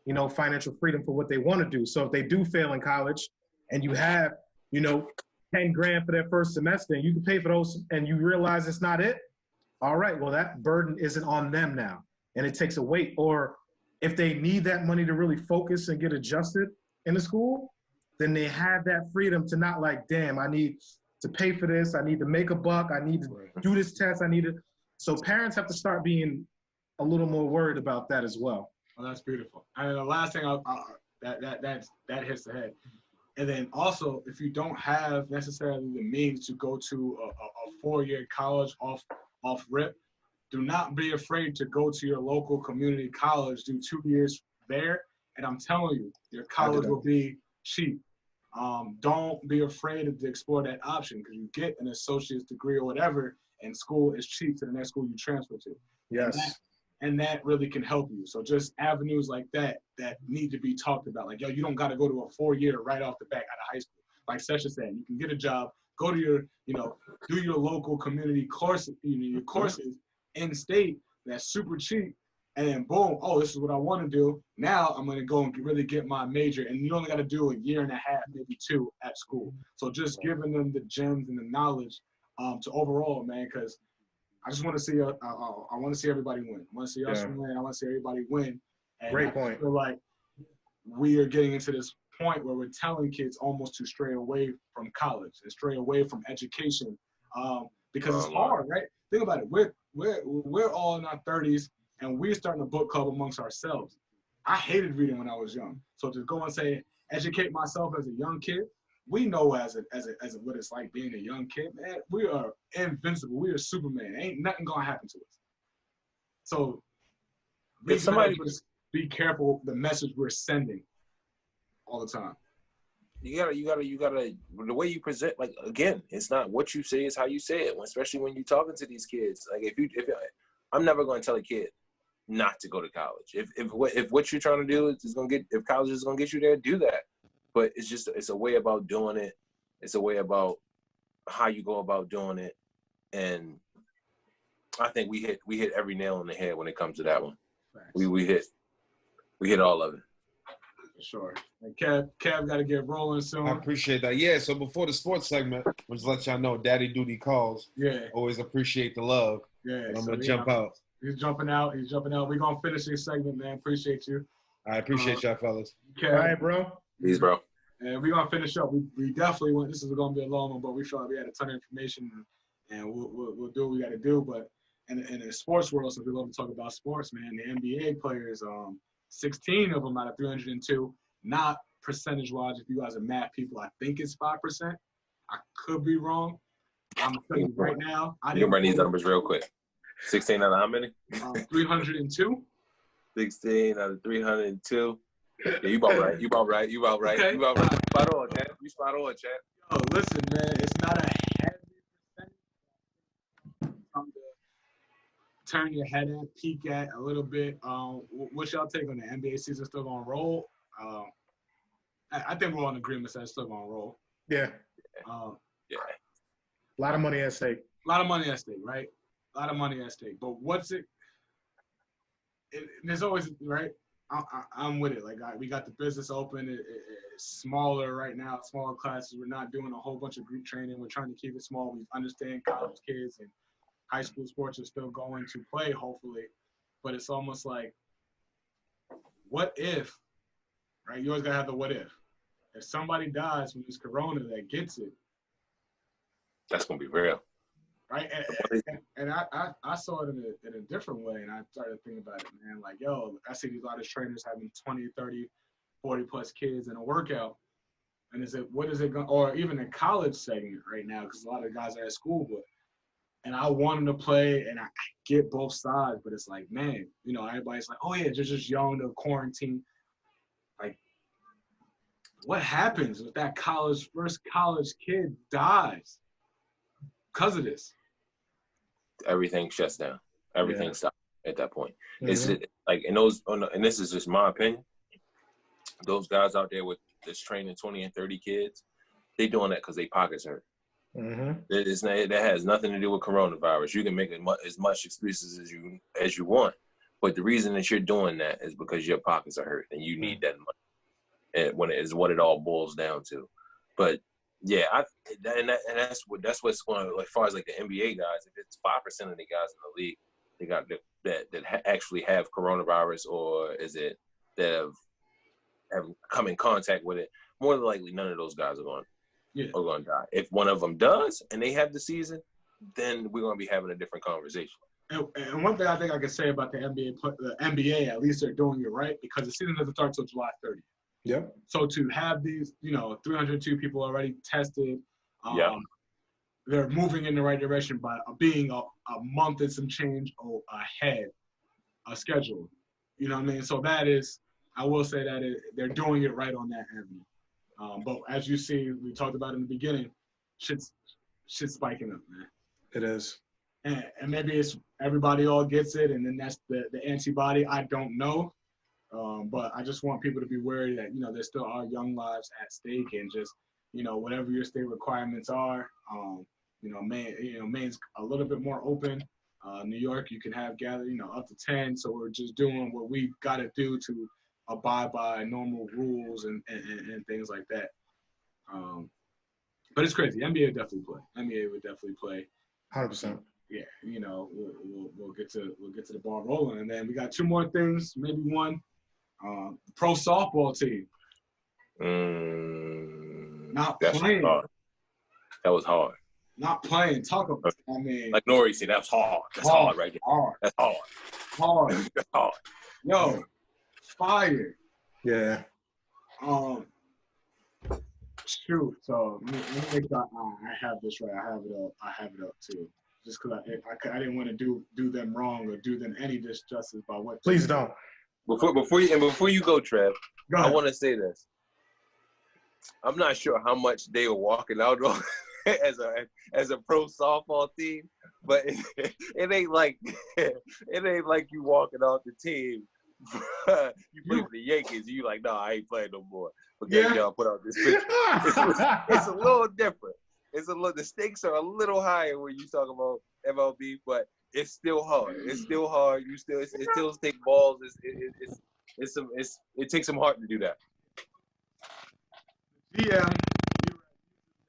S3: you know, financial freedom for what they want to do. So if they do fail in college and you have, you know, 10 grand for their first semester and you can pay for those and you realize it's not it, all right, well, that burden isn't on them now and it takes a weight. Or if they need that money to really focus and get adjusted in the school, then they have that freedom to not like, damn, I need to pay for this. I need to make a buck. I need to do this test. I need to. So parents have to start being a little more worried about that as well.
S2: Well, that's beautiful. And the last thing that hits the head. And then also, if you don't have necessarily the means to go to a 4-year college off rip, do not be afraid to go to your local community college, do 2 years there, and I'm telling you, your college will be cheap. Don't be afraid to explore that option because you get an associate's degree or whatever, and school is cheap to the next school you transfer to.
S3: Yes.
S2: And that really can help you. So just avenues like that need to be talked about. Like, yo, you don't got to go to a 4-year right off the bat out of high school. Like Sesha said, you can get a job, go to your, do your local community course, your courses in state that's super cheap. And then boom, oh, this is what I want to do. Now I'm going to go and really get my major. And you only got to do 1.5 years, maybe 2 at school. So just giving them the gems and the knowledge to overall, man, because I just want to see, I want to see everybody win. I want to see us win. I want to see everybody win. And
S3: Great point.
S2: I feel like we are getting into this point where we're telling kids almost to stray away from college and stray away from education because it's hard, right? Think about it. We're all in our 30s and we're starting a book club amongst ourselves. I hated reading when I was young. So to go and say, educate myself as a young kid, we know as what it's like being a young kid, man. We are invincible. We are Superman. Ain't nothing gonna happen to us. So
S6: If somebody
S2: just be careful the message we're sending all the time.
S6: You gotta the way you present, like, again, it's not what you say, it's how you say it, especially when you're talking to these kids. Like if I'm never gonna tell a kid not to go to college. If what you're trying to do is gonna get, if college is gonna get you there, do that. But it's a way about doing it. It's a way about how you go about doing it. And I think we hit every nail on the head when it comes to that one.
S2: Thanks.
S6: We hit all of it.
S2: For sure. And Kev got to get rolling soon.
S4: I appreciate that. Yeah, so before the sports segment, we'll just let y'all know Daddy Duty calls.
S2: Yeah.
S4: Always appreciate the love.
S2: Yeah.
S4: And I'm going to jump out.
S2: He's jumping out. We're going to finish this segment, man. Appreciate you.
S4: I appreciate y'all, fellas.
S2: Kev.
S3: All right, bro.
S6: Peace, bro.
S2: And we're going to finish up. We definitely want, this is going to be a long one, but we felt like we had a ton of information and we'll do what we got to do. But in the sports world, since we love to talk about sports, man, the NBA players, 16 of them out of 302, not percentage-wise, if you guys are math people, I think it's 5%. I could be wrong. I'm telling you right now.
S6: You can run these numbers real quick. 16 out of how many?
S2: 302.
S6: 16 out of 302. Yeah, you about right.
S2: Okay.
S6: You about right. Spot on, Chad. You spot on, Chad.
S2: Yo, listen, man, it's not a heavy percentage. Something to turn your head at, peek at a little bit. What's y'all take on the NBA season? Still gonna roll? I think we're all in agreement that it's still gonna roll.
S3: Yeah.
S6: Yeah.
S3: A lot of money at stake.
S2: A lot of money at stake, right? A lot of money at stake. But what's it there's always, right? I'm with it. Like, we got the business open. It's smaller right now, smaller classes. We're not doing a whole bunch of group training. We're trying to keep it small. We understand college kids and high school sports are still going to play, hopefully. But it's almost like, what if, right? You always got to have the what if. If somebody dies from this corona that gets it,
S6: that's going to be real.
S2: Right? And I saw it in a different way, and I started thinking about it, man. Like, yo, I see these lot of trainers having 20, 30, 40-plus kids in a workout. And what is it going, or even in college segment right now, because a lot of guys are at school, and I want them to play, and I get both sides, but it's like, man, everybody's like, oh, yeah, they're just young, they're quarantined. Like, what happens if that first college kid dies because of this?
S6: Everything shuts down. Everything stops at that point.
S3: Mm-hmm.
S6: It's like, and this is just my opinion. Those guys out there with this training 20 and 30 kids, they doing that because their pockets hurt.
S3: Mm-hmm.
S6: That has nothing to do with coronavirus. You can make as much excuses as you want, but the reason that you're doing that is because your pockets are hurt and you need that money. And when it is what it all boils down to. But yeah, that's what's going on. As far as like the NBA guys, if it's 5% of the guys in the league, they got that actually have coronavirus, or is it that have come in contact with it? More than likely, none of those guys are going to die. If one of them does and they have the season, then we're going to be having a different conversation.
S2: And one thing I think I can say about the NBA, at least they're doing it right, because the season doesn't start until July 30th.
S3: Yep.
S2: So to have these, 302 people already tested, they're moving in the right direction by being a month and some change ahead of schedule. You know what I mean? So I will say that they're doing it right on that avenue. But as you see, we talked about in the beginning, shit's spiking up, man.
S3: It is.
S2: And maybe it's everybody all gets it, and then that's the antibody. I don't know. But I just want people to be wary that, there still are young lives at stake, and just, whatever your state requirements are, Maine's a little bit more open. New York, you can have gathered, up to 10. So we're just doing what we got to do to abide by normal rules and things like that. But it's crazy. NBA would definitely play.
S3: 100%.
S2: Yeah, we'll get to the ball rolling, and then we got two more things, maybe one. Pro softball team. Not playing.
S6: Hard. That was hard.
S2: Not playing. Talk about. I mean,
S6: like Nori said, that's hard. That's hard right there.
S2: Hard.
S6: That's hard.
S2: Hard.
S6: That's hard.
S2: Yo, fire.
S3: Yeah.
S2: Shoot. So let me make sure I have this right. I have it up too. Just because I didn't want to do them wrong or do them any disjustice by what.
S3: Please don't.
S6: Before you go, Trev, I want to say this. I'm not sure how much they were walking out on as a pro softball team, but it ain't like you walking off the team. You play for the Yankees, you like, no, I ain't playing no more. Because y'all put out this picture. It's a little different. The stakes are a little higher when you talk about MLB, but it's still hard. It still takes balls. It takes some heart to do that.
S2: Yeah,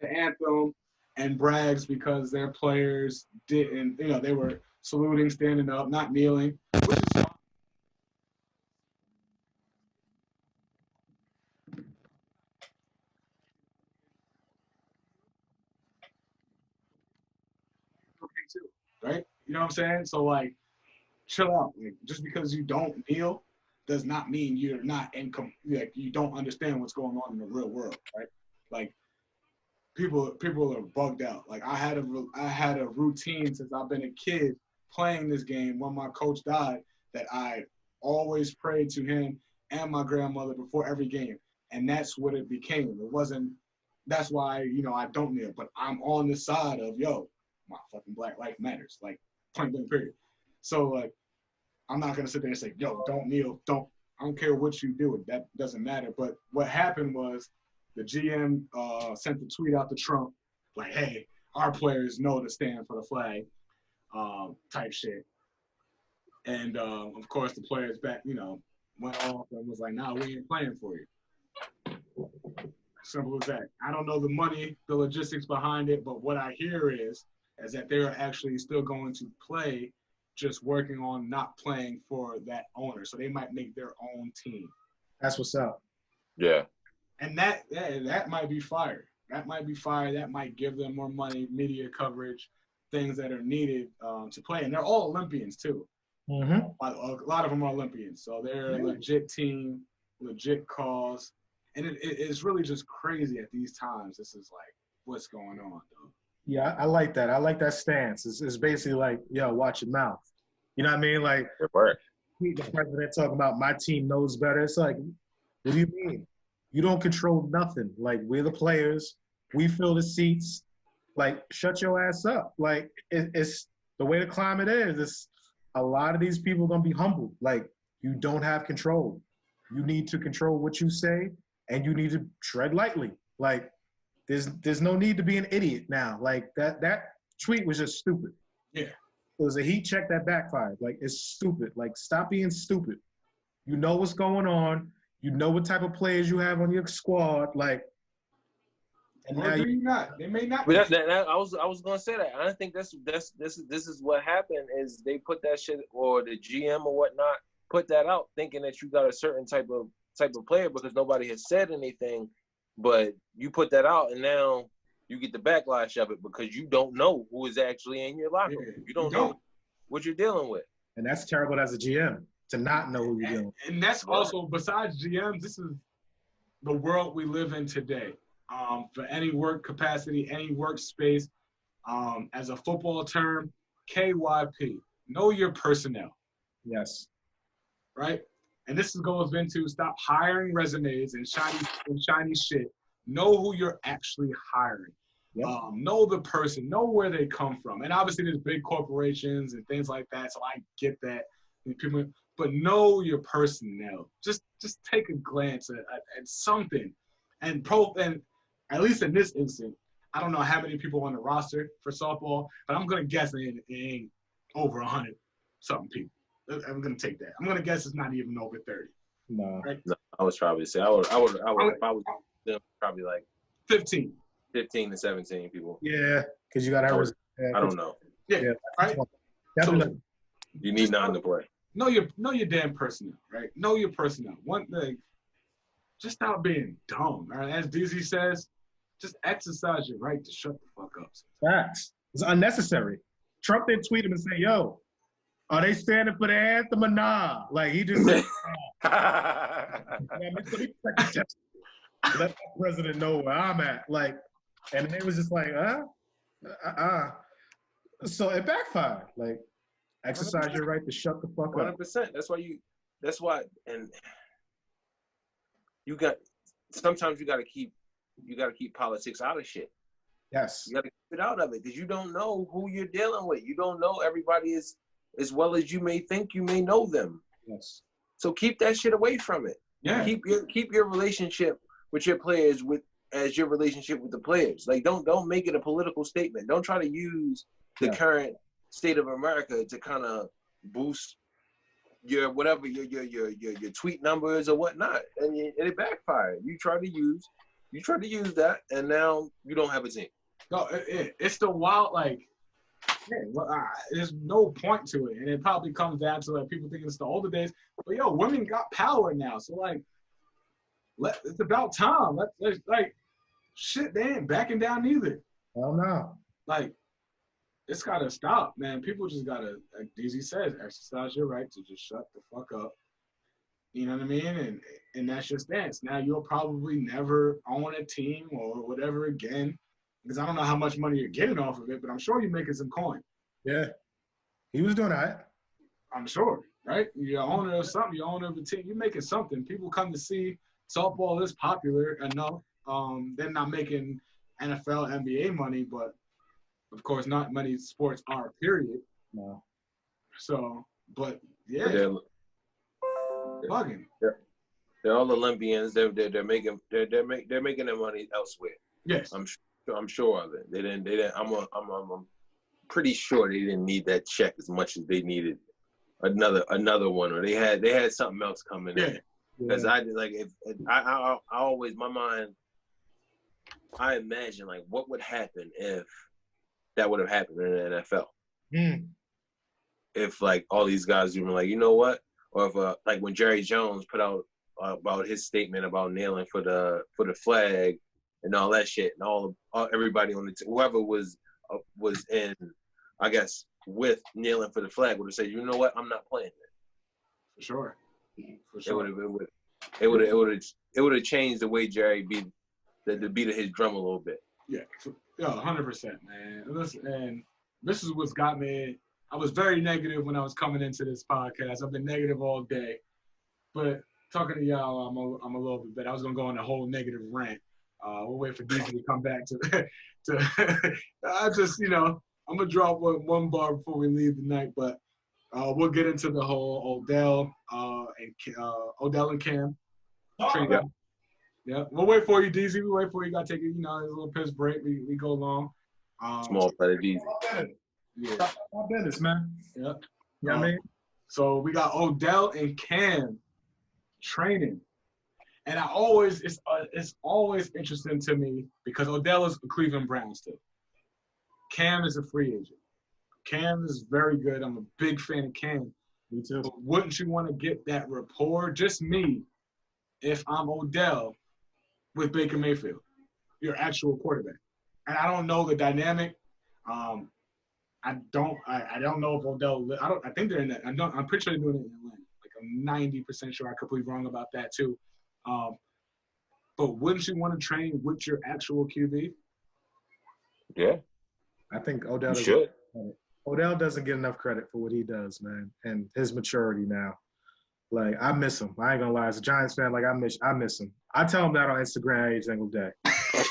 S2: the anthem and brags because their players didn't. They were saluting, standing up, not kneeling, which is fine. Too, right? You know what I'm saying? So like, chill out. Like, just because you don't kneel does not mean you're not like you don't understand what's going on in the real world, right? Like, people are bugged out. Like, I had a routine since I've been a kid playing this game. When my coach died, that I always prayed to him and my grandmother before every game, and that's what it became. It wasn't. That's why I don't kneel, but I'm on the side of my fucking Black life matters, like, point blank period. So like, I'm not gonna sit there and say, yo, don't kneel, don't I don't care what you do. That doesn't matter. But what happened was the GM sent the tweet out to Trump, like, hey, our players know to stand for the flag, type shit. And, of course, the players back, went off and was like, nah, we ain't playing for you. Simple as that. I don't know the money, the logistics behind it, but what I hear is that they're actually still going to play, just working on not playing for that owner. So they might make their own team.
S3: That's what's up.
S5: Yeah.
S2: And that might be fire. That might be fire. That might give them more money, media coverage, things that are needed to play. And they're all Olympians, too.
S3: Mm-hmm.
S2: A lot of them are Olympians. So they're a legit team, legit cause. And it's really just crazy at these times. This is like, what's going on, though?
S3: Yeah, I like that. I like that stance. It's basically like, yo, watch your mouth. You know what I mean? Like,
S5: It worked.
S3: the president talking about my team knows better. It's like, what do you mean? You don't control nothing. Like, we're the players. We fill the seats. Like, shut your ass up. Like, it's the way the climate is. It's a lot of these people are going to be humbled. Like, you don't have control. You need to control what you say, and you need to tread lightly. Like, there's no need to be an idiot now. Like, that tweet was just stupid.
S2: Yeah.
S3: It was a heat check that backfired. Like, it's stupid. Like, stop being stupid. You know what's going on. You know what type of players you have on your squad. Like, and
S2: Or
S3: now
S2: do you not? They may not.
S6: But I was gonna say that. I don't think this is what happened. Is they put that shit, or the GM or whatnot put that out, thinking that you got a certain type of player because nobody has said anything, but you put that out and now you get the backlash of it because you don't know who is actually in your locker room. You don't know what you're dealing with.
S3: And that's terrible as a GM to not know who you're dealing with.
S2: And that's also, besides GMs, this is the world we live in today. For any work capacity, any workspace, as a football term, KYP, know your personnel.
S3: Yes.
S2: Right? And this goes into stop hiring resumes and shiny shit. Know who you're actually hiring.
S3: Yep.
S2: Know the person. Know where they come from. And obviously, there's big corporations and things like that, so I get that. But know your personnel. Just take a glance at something, and at least in this instant, I don't know how many people on the roster for softball, but I'm gonna guess it ain't over 100 something people. I'm gonna take that. I'm gonna guess it's not even over 30.
S3: No.
S2: Right?
S5: No, I was probably say I would if I was them, probably like
S2: 15.
S5: 15 to 17 people.
S3: Yeah, because you got to.
S5: I don't know.
S2: Yeah. Right.
S3: Definitely.
S2: So,
S5: You need none to play.
S2: know your damn personnel, right? Know your personnel. One thing, just stop being dumb. Right? As DZ says, just exercise your right to shut the fuck up.
S3: Facts. It's unnecessary. Trump didn't tweet him and say, yo, are they standing for the anthem or nah? Like, he just said, let the president know where I'm at. Like, and it was just like, So it backfired. Like, exercise your right to shut the fuck up.
S5: 100%. That's why, and sometimes you got to keep politics out of shit.
S3: Yes.
S5: You got to keep it out of it because you don't know who you're dealing with. You don't know everybody as well as you may think you may know them.
S3: Yes.
S5: So keep that shit away from it.
S2: Yeah.
S5: Keep your relationship with your players as your relationship with the players. Like don't make it a political statement. Don't try to use the current state of America to kind of boost your whatever your tweet numbers or whatnot, and it backfired. You try to use that, and now you don't have a team.
S2: No, it's the wild, like, there's no point to it. And it probably comes down to, like, people think it's the older days. But, yo, women got power now. So, like, it's about time. Let's like, shit, they ain't backing down either.
S3: Hell no.
S2: Like, it's got to stop, man. People just got to, like DZ says, exercise your right to just shut the fuck up. You know what I mean? And that's your stance. Now, you'll probably never own a team or whatever again, because I don't know how much money you're getting off of it, but I'm sure you're making some coin.
S3: Yeah. He was doing that.
S2: I'm sure, right? You're owner of something. You're owner of a team. You're making something. People come to see softball is popular enough. They're not making NFL, NBA money, but, of course, not many sports are, period.
S3: No.
S2: So, but, yeah. bugging.
S5: They're all Olympians. They're making their money elsewhere.
S2: Yes,
S5: I'm sure of it. They didn't. I'm pretty sure they didn't need that check as much as they needed another one, or they had something else coming in. Because I always, my mind, I imagine like what would happen if that would have happened in the NFL. If like all these guys were like, you know what, or if like when Jerry Jones put out about his statement about kneeling for the flag and all that shit, and all everybody on the whoever was in, I guess, with kneeling for the flag would have said, you know what, I'm not playing it.
S2: For sure.
S5: It would have changed the way Jerry beat the beat of his drum a little bit.
S2: Yeah, 100%, man. Listen, and this is what's got me. I was very negative when I was coming into this podcast. I've been negative all day, but talking to y'all, I'm a little bit better. I was gonna go on a whole negative rant. We'll wait for DC to come back to. I just, I'm gonna drop one bar before we leave tonight, but we'll get into the whole Odell and Cam. Yeah, we'll wait for you, DZ. We'll wait for you. You gotta take a little piss break. We go long.
S5: Small play, DZ.
S3: Yeah, my business, man.
S2: Yeah.
S3: You know what I mean?
S2: So we got Odell and Cam training, and it's always interesting to me because Odell is a Cleveland Brown still. Cam is a free agent. Cam is very good. I'm a big fan of Cam.
S3: Me too.
S2: But wouldn't you want to get that rapport? Just me, if I'm Odell, with Baker Mayfield, your actual quarterback. And I don't know the dynamic. I don't know if Odell. I think they're in that. I'm pretty sure they're doing it in Atlanta. Like I'm 90% sure. I could be wrong about that too. But wouldn't you want to train with your actual QB?
S5: Yeah,
S3: I think Odell
S5: should.
S3: Odell doesn't get enough credit for what he does, man, and his maturity now. Like, I miss him. I ain't gonna lie. As a Giants fan, like, I miss him. I tell him that on Instagram every single day. I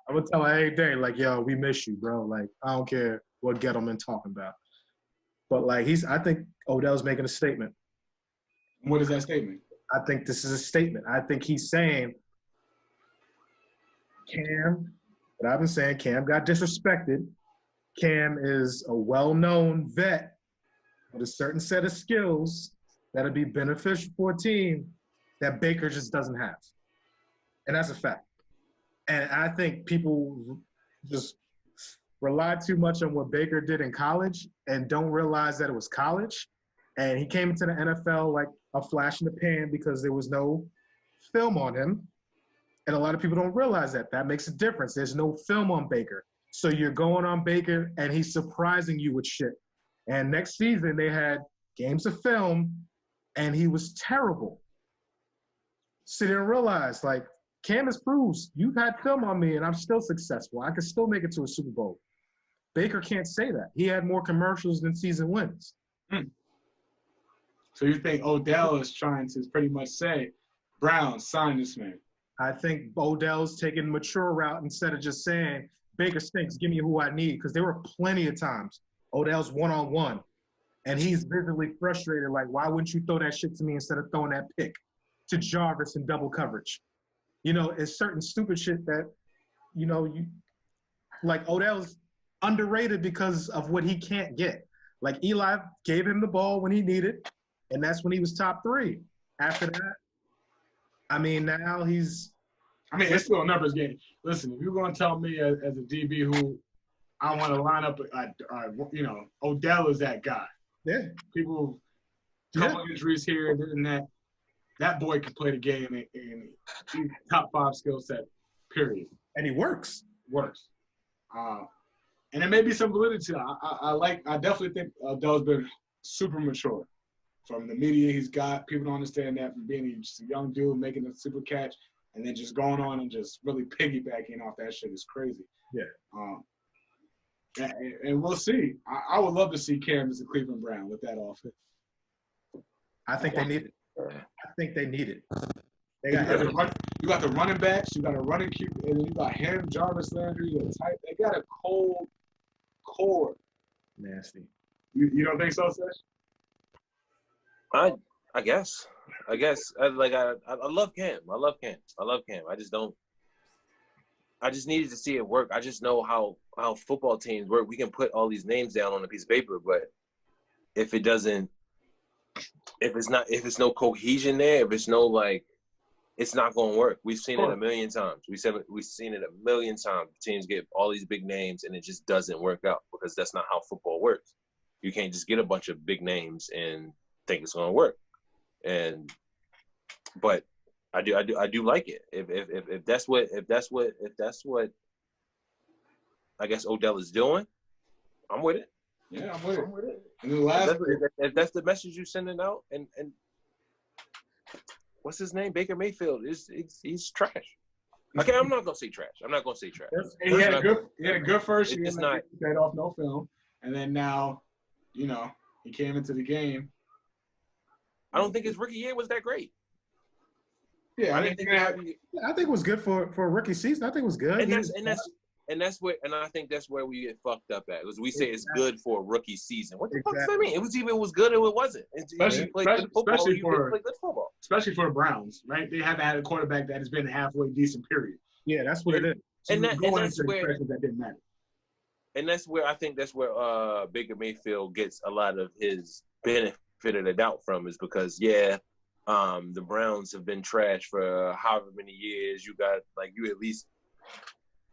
S3: would tell him every day, like, yo, we miss you, bro. Like, I don't care what Gettleman talking about. But, like, I think Odell's making a statement.
S2: What is that statement?
S3: I think this is a statement. I think he's saying, Cam, what I've been saying, Cam got disrespected. Cam is a well-known vet with a certain set of skills that'll be beneficial for a team that Baker just doesn't have. And that's a fact. And I think people just rely too much on what Baker did in college and don't realize that it was college. And he came into the NFL like a flash in the pan because there was no film on him. And a lot of people don't realize that. That makes a difference. There's no film on Baker. So you're going on Baker, and he's surprising you with shit. And next season, they had games of film, and he was terrible. So they didn't realize, like, Camus proves, you've had film on me, and I'm still successful. I can still make it to a Super Bowl. Baker can't say that. He had more commercials than season wins.
S2: So you think Odell is trying to pretty much say, Brown, sign this man?
S3: I think Odell's taking a mature route instead of just saying, Baker stinks, give me who I need. Because there were plenty of times Odell's one-on-one, and he's visibly frustrated, like, why wouldn't you throw that shit to me instead of throwing that pick to Jarvis in double coverage? It's certain stupid shit that, like Odell's underrated because of what he can't get. Like Eli gave him the ball when he needed, and that's when he was top 3. After that, now he's –
S2: it's still a numbers game. Listen, if you're going to tell me as a DB who I want to line up, Odell is that guy.
S3: Yeah.
S2: People, couple injuries here and that boy can play the game and he's top 5 skill set, period.
S3: And he works.
S2: And there may be some validity to that. I definitely think Odell's been super mature. From the media he's got, people don't understand that from being just a young dude making a super catch and then just going on and just really piggybacking off that shit is crazy.
S3: Yeah.
S2: And we'll see. I would love to see Cam as a Cleveland Brown with that offense.
S3: I think they need it. They
S2: you got the running backs, you got a running QB, and then you got him, Jarvis Landry, they got a cold core.
S3: Nasty.
S2: You don't think so, Sesh?
S6: I guess. I love Cam. I love Cam. I just needed to see it work. I just know how football teams work. We can put all these names down on a piece of paper, but if it's no cohesion there, if it's no like, it's not going to work. We've seen it a million times. We've seen it a million times. Teams get all these big names and it just doesn't work out because that's not how football works. You can't just get a bunch of big names and think it's going to work. But I do like it. If that's what I guess Odell is doing, I'm with it.
S2: Yeah, I'm with it. And the last,
S6: if that's the message you're sending out, and what's his name? Baker Mayfield he's trash. Okay, I'm not gonna say trash.
S2: He had a good first year. It's not paid off no film, and then now, you know, he came into the game.
S6: I don't think his rookie year was that great.
S2: Yeah,
S3: I think it was good for a rookie season. I think it was good.
S6: And I think that's where we get fucked up at. Because we say it's good for a rookie season. What the fuck does that mean? It was either it was good or it wasn't.
S2: Especially for the Browns, right? They haven't had a quarterback that has been halfway decent. Period.
S3: Yeah, that's what it is.
S2: So
S6: that's where
S2: that didn't matter.
S6: And that's where Baker Mayfield gets a lot of his benefit of the doubt from, is because the Browns have been trash for however many years. You got you at least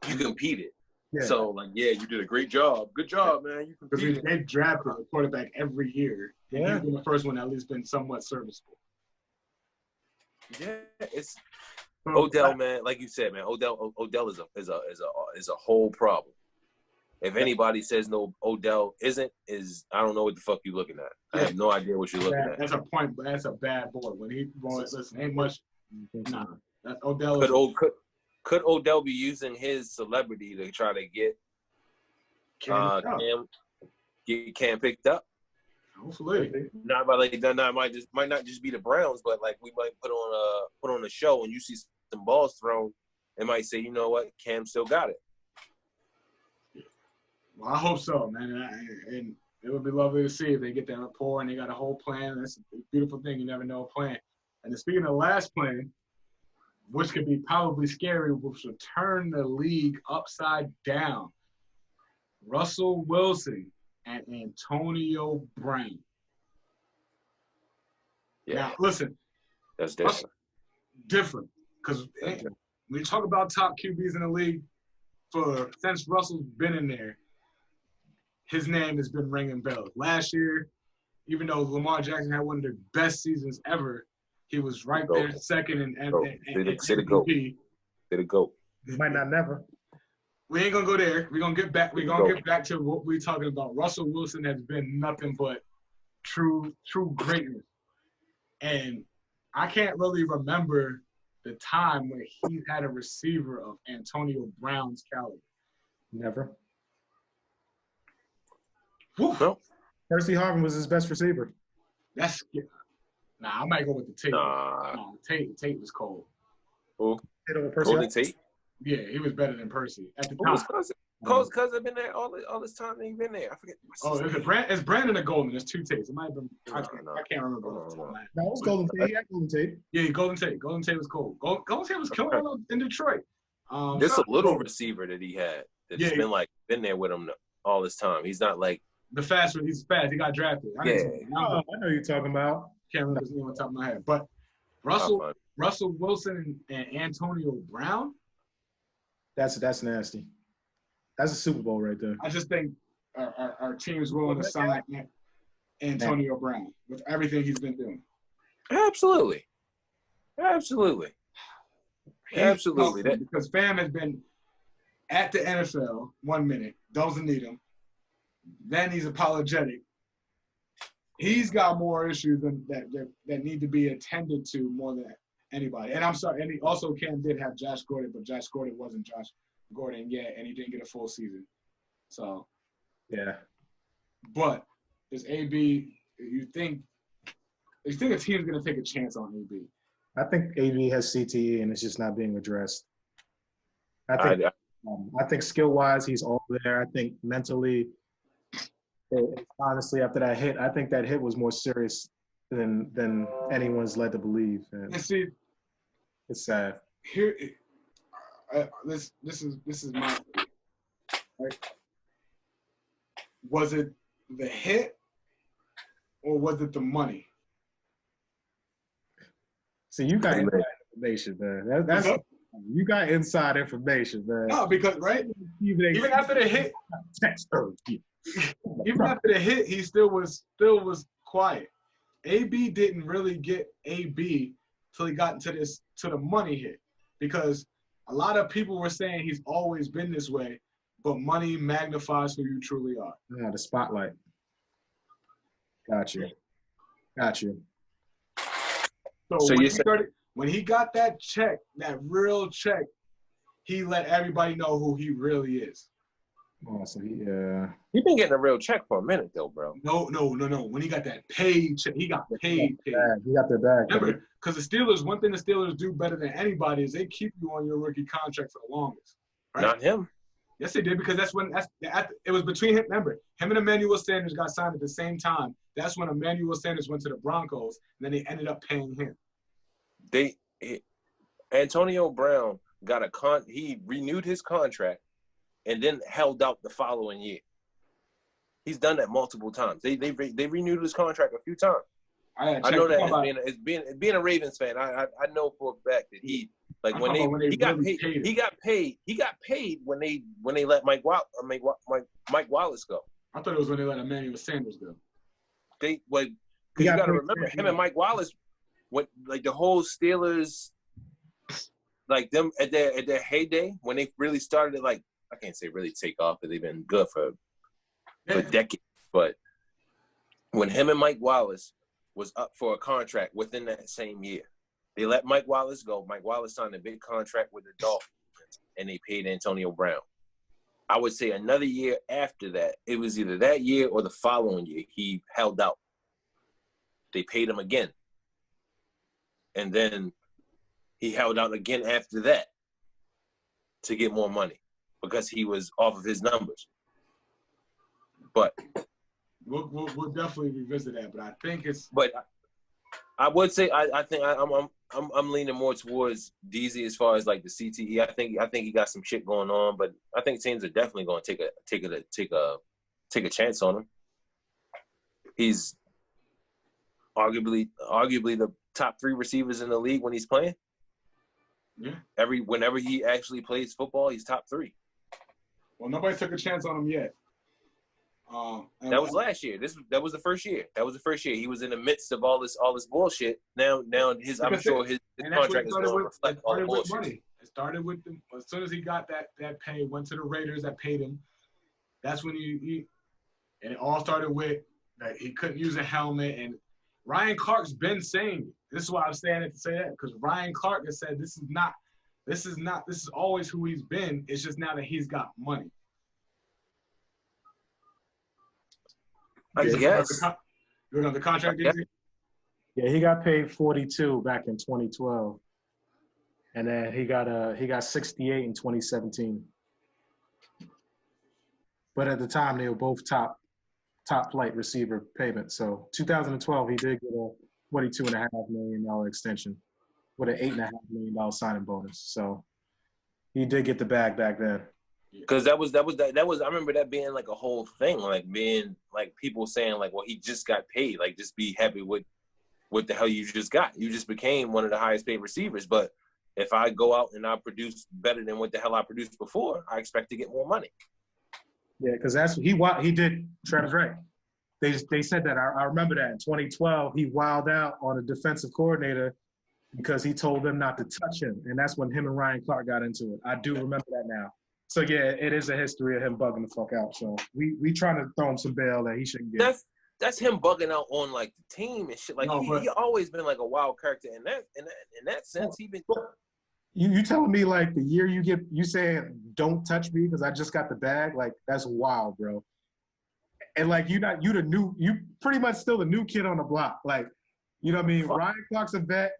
S6: you competed. Yeah. So you did a great job. Good job, man. You competed.
S2: They drafted a quarterback every year. Yeah. He's been the first one that at least been somewhat serviceable.
S6: Yeah, it's Odell, man. Like you said, man, Odell is a whole problem. If anybody says no, Odell isn't, I don't know what the fuck you looking at. I have no idea what you're looking at.
S2: That's a point, but that's a bad boy. When he listen, ain't much. Nah, that's Odell.
S6: Could Odell be using his celebrity to try to get Cam picked up?
S2: Hopefully.
S6: That might not just be the Browns, but we might put on a show and you see some balls thrown, and might say, you know what, Cam still got it.
S2: Well, I hope so, man. And it would be lovely to see if they get that rapport and they got a whole plan. That's a beautiful thing. You never know a plan. And then speaking of the last plan, which could be probably scary, which will turn the league upside down. Russell Wilson and Antonio Brown.
S6: Yeah.
S2: Now, listen.
S6: That's different.
S2: Different. Because when you talk about top QBs in the league, since Russell's been in there, his name has been ringing bells. Last year, even though Lamar Jackson had one of the best seasons ever, he was right there second and MVP.
S6: Did it go?
S3: Might not never.
S2: We ain't gonna go there. We're gonna get back. We're gonna get back to what we're talking about. Russell Wilson has been nothing but true greatness. And I can't really remember the time where he had a receiver of Antonio Brown's caliber.
S3: Never.
S2: No.
S3: Percy Harvin was his best receiver.
S2: I might go with the Tate.
S6: Nah.
S2: Tate was cold.
S6: Who?
S3: Golden
S6: Tate?
S2: Yeah, he was better than Percy at the time.
S6: Cuz I've been there all this time that he's been there. I forget.
S2: It's Brandon or Golden. There's two Tates. It might have been. I can't remember.
S3: No, it was Golden Tate. He had Golden Tate.
S2: Yeah, Golden Tate. Golden Tate was cold. Golden Tate was killing in Detroit.
S6: This a little receiver that he had that's been there with him all this time. He's not like
S2: the fast one. He's fast. He got drafted.
S3: I know you're talking about.
S2: Can't remember his name on the top of my head. But Russell Wilson and Antonio Brown.
S3: That's nasty. That's a Super Bowl right there.
S2: I just think our team's willing to sign Antonio Brown with everything he's been doing.
S6: Absolutely. Because
S2: Fam has been at the NFL 1 minute, doesn't need him. Then he's apologetic. He's got more issues that need to be attended to more than anybody. And I'm sorry, and also Cam did have Josh Gordon, but Josh Gordon wasn't Josh Gordon yet, and he didn't get a full season. So,
S3: yeah.
S2: But is AB? You think a team's going to take a chance on AB?
S3: I think AB has CTE and it's just not being addressed. I think skill-wise he's all there. I think mentally, honestly, after that hit, I think that hit was more serious than anyone's led to believe. And
S2: see,
S3: it's sad.
S2: here, this is my right. Was it the hit or was it the money?
S3: See, you got inside information, man. That's you got inside information, man.
S2: No, because right, even after the hit, even after the hit, he still was quiet. AB didn't really get AB till he got to the money hit, because a lot of people were saying he's always been this way, but money magnifies who you truly are.
S3: Yeah, the spotlight. Got you.
S2: So when he got that check, that real check, he let everybody know who he really is.
S3: Oh, so
S6: He been getting a real check for a minute though, bro.
S2: No. When he got that paid check, he got paid.
S3: He got the bag.
S2: Remember, because the Steelers, one thing the Steelers do better than anybody is they keep you on your rookie contract for the longest. Right?
S6: Not him.
S2: Yes, they did, because it was between him. Remember, him and Emmanuel Sanders got signed at the same time. That's when Emmanuel Sanders went to the Broncos, and then they ended up paying him.
S6: Antonio Brown got he renewed his contract and then held out the following year. He's done that multiple times. They renewed his contract a few times. I know that as being a Ravens fan, I know for a fact that he got paid when they let Mike Wallace go.
S2: I thought it was when they let Emmanuel Sanders go.
S6: Because you got to remember, him and Mike Wallace, the whole Steelers, like them at their heyday, when they really started to, like, I can't say really take off, because they've been good for decades. But when him and Mike Wallace was up for a contract within that same year, they let Mike Wallace go. Mike Wallace signed a big contract with the Dolphins, and they paid Antonio Brown. I would say another year after that, it was either that year or the following year, he held out. They paid him again. And then he held out again after that to get more money because he was off of his numbers. But
S2: we'll definitely revisit that. But I think it's.
S6: But I would say I think I'm leaning more towards DZ as far as like the CTE. I think he got some shit going on, but I think teams are definitely going to take a chance on him. He's arguably the top 3 receivers in the league when he's playing.
S2: Yeah.
S6: Whenever he actually plays football, he's top 3.
S2: Well, nobody took a chance on him yet.
S6: That was last year. That was the first year. He was in the midst of all this bullshit. Now I'm sure his contract is going to reflect all the bullshit.
S2: Money. It started with them as soon as he got that pay. Went to the Raiders that paid him. That's when and it all started with that he couldn't use a helmet. And Ryan Clark's been saying it. This is why I'm saying it to say that, because Ryan Clark has said this is always who he's been. It's just now that he's got money.
S6: I guess.
S2: You know the contract,
S3: Yeah, he got paid $42 back in 2012, and then he got $68 in 2017. But at the time, they were both top flight receiver payments. So 2012, he did get a $42.5 million extension with an $8.5 million signing bonus. So he did get the bag back then.
S6: Because that was I remember that being like a whole thing, like being like people saying like, well, he just got paid, like just be happy with what the hell you just got. You just became one of the highest paid receivers. But if I go out and I produce better than what the hell I produced before, I expect to get more money.
S3: Yeah, because that's what he did. Travis Wright. They said that. I remember that in 2012 he wilded out on a defensive coordinator because he told them not to touch him, and that's when him and Ryan Clark got into it. I do remember that now. So yeah, it is a history of him bugging the fuck out. So we trying to throw him some bail that he shouldn't get.
S6: That's him bugging out on like the team and shit. Like he always been like a wild character in that sense. He been.
S3: You telling me like the year you saying don't touch me because I just got the bag, like that's wild, bro. And like you pretty much still the new kid on the block. Like, you know what I mean? Fuck. Ryan Clark's a vet.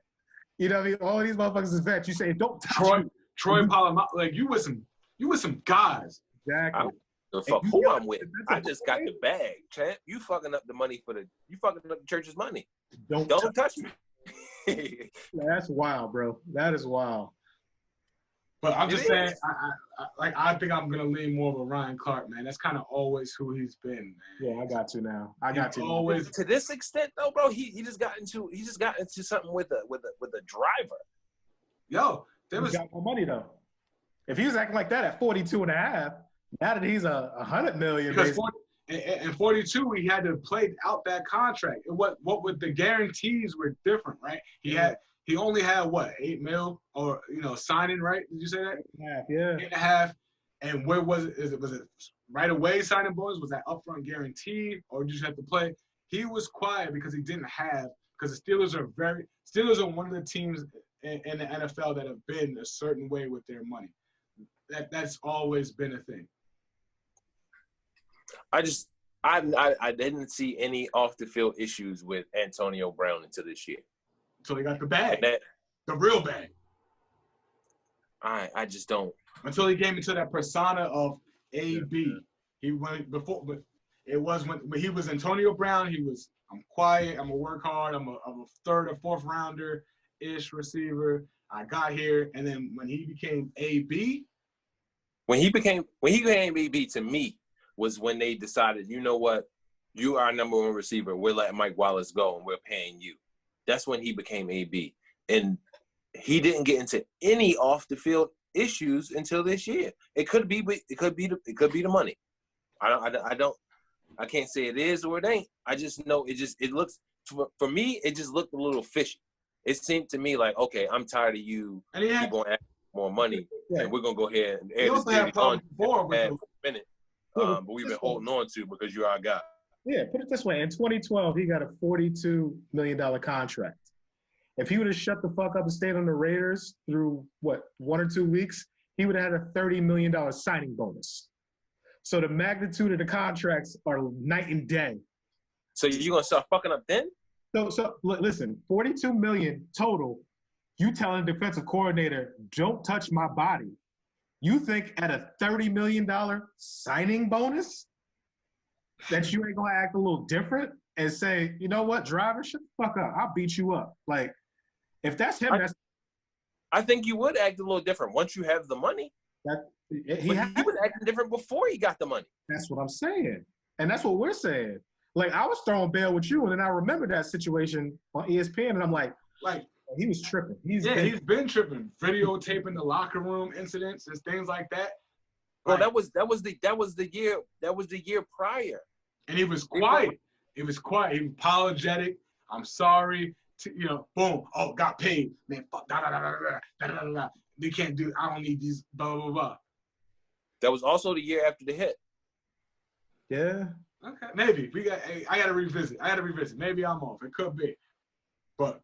S3: You know what I mean? All these motherfuckers is vets. You say don't touch me.
S2: Troy Polamalu, like you with some guys.
S3: Exactly.
S6: The fuck who I'm with. I just got the bag, champ. You fucking up the money you fucking up the church's money.
S3: Don't
S6: touch me.
S3: That's wild, bro. That is wild.
S2: But I'm just saying, I think I'm gonna lean more of a Ryan Clark, man. That's kind of always who he's been, man.
S3: Yeah, I got you now. I got you.
S2: Always
S6: to this extent, though, bro. He just got into something with a driver.
S2: Yo,
S3: He's got more money though. If he was acting like that at 42 and a half, now that he's $100 million,
S2: because in 42 he had to play out that contract. What with the guarantees were different, right? He only had what, $8 million or signing, right? Did you say that?
S3: 8.5, yeah.
S2: 8.5. And where was it? Was it right away signing bonus? Was that upfront guarantee, or did you have to play? He was quiet because he didn't have. Because the Steelers are one of the teams in the NFL that have been a certain way with their money. That's always been a thing.
S6: I didn't see any off the field issues with Antonio Brown until this year.
S2: Until he got the bag, the real bag.
S6: I just don't.
S2: Until he came into that persona of AB. He went before, but it was when he was Antonio Brown. He was, I'm quiet, I'm gonna work hard, I'm a third or fourth rounder ish receiver. I got here, and then when he became AB.
S6: When he became AB to me was when they decided, you know what, you are our number one receiver. We're letting Mike Wallace go, and we're paying you. That's when he became AB, and he didn't get into any off the field issues until this year. It could be the money. I can't say it is or it ain't. I just know it looks for me. It just looked a little fishy. It seemed to me like, okay, I'm tired of you. Keep on asking more money, and we're gonna go ahead and air this baby on for a minute. But we've been holding on to because you're our guy.
S3: Yeah, put it this way. In 2012, he got a $42 million contract. If he would have shut the fuck up and stayed on the Raiders through, 1 or 2 weeks, he would have had a $30 million signing bonus. So the magnitude of the contracts are night and day.
S6: So you're going to start fucking up then?
S3: So listen, $42 million total. You telling the defensive coordinator, don't touch my body. You think at a $30 million signing bonus that you ain't gonna act a little different and say, you know what, driver, shut the fuck up. I'll beat you up. Like, if that's him,
S6: I think you would act a little different once you have the money. He was acting different before he got the money.
S3: That's what I'm saying. And that's what we're saying. Like, I was throwing bail with you, and then I remember that situation on ESPN, and I'm like, he was tripping. He's
S2: been tripping, videotaping the locker room incidents and things like that.
S6: Well, that was the year prior.
S2: And he was quiet. He was quiet. He was apologetic. I'm sorry. Boom. Oh, got paid. Man, fuck. Da. They can't do. I don't need these. Blah blah blah.
S6: That was also the year after the hit.
S3: Yeah.
S2: Okay. Maybe I gotta revisit. Maybe I'm off. It could be. But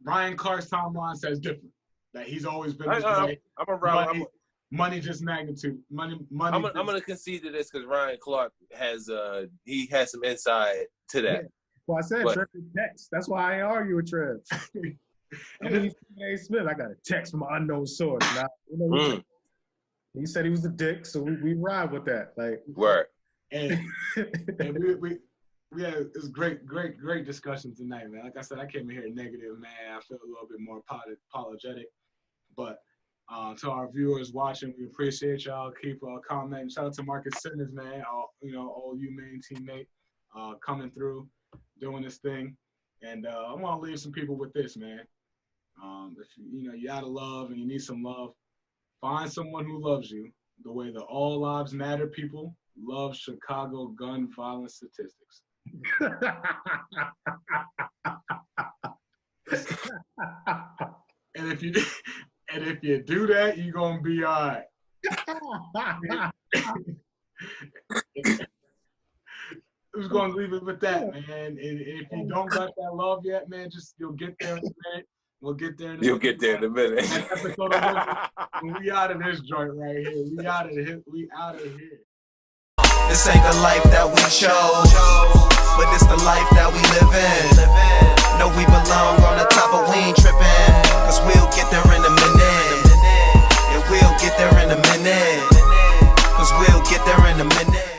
S2: Ryan Clark's timeline says different. That he's always been this way. Money just magnitude. Money.
S6: I'm gonna concede to this because Ryan Clark has some insight to that.
S3: Yeah. Well, I said Trev text. That's why I argue with Trev. And Smith, I got a text from an unknown source. Now, he said he was a dick, so we ride with that. Like
S6: word.
S2: And we had this great discussion tonight, man. Like I said, I came in here negative, man. I feel a little bit more apologetic, but. To our viewers watching, we appreciate y'all. Keep commenting. Shout out to Marcus Simmons, man. All you main teammate, coming through, doing this thing. And I want to leave some people with this, man. If you're out of love and you need some love, find someone who loves you the way the All Lives Matter people love Chicago gun violence statistics. And if you do that, you're gonna be all right. I'm just gonna leave it with that, man. And if you don't got that love yet, man, you'll get there in a minute. We'll get there in a minute.
S6: You'll get there in a minute.
S2: We out of this joint right here. We out of here.
S1: This ain't the life that we chose, but it's the life that we live in. Know we belong on the top, but we ain't tripping, cause we'll get there in a minute. And we'll get there in a minute, cause we'll get there in a minute.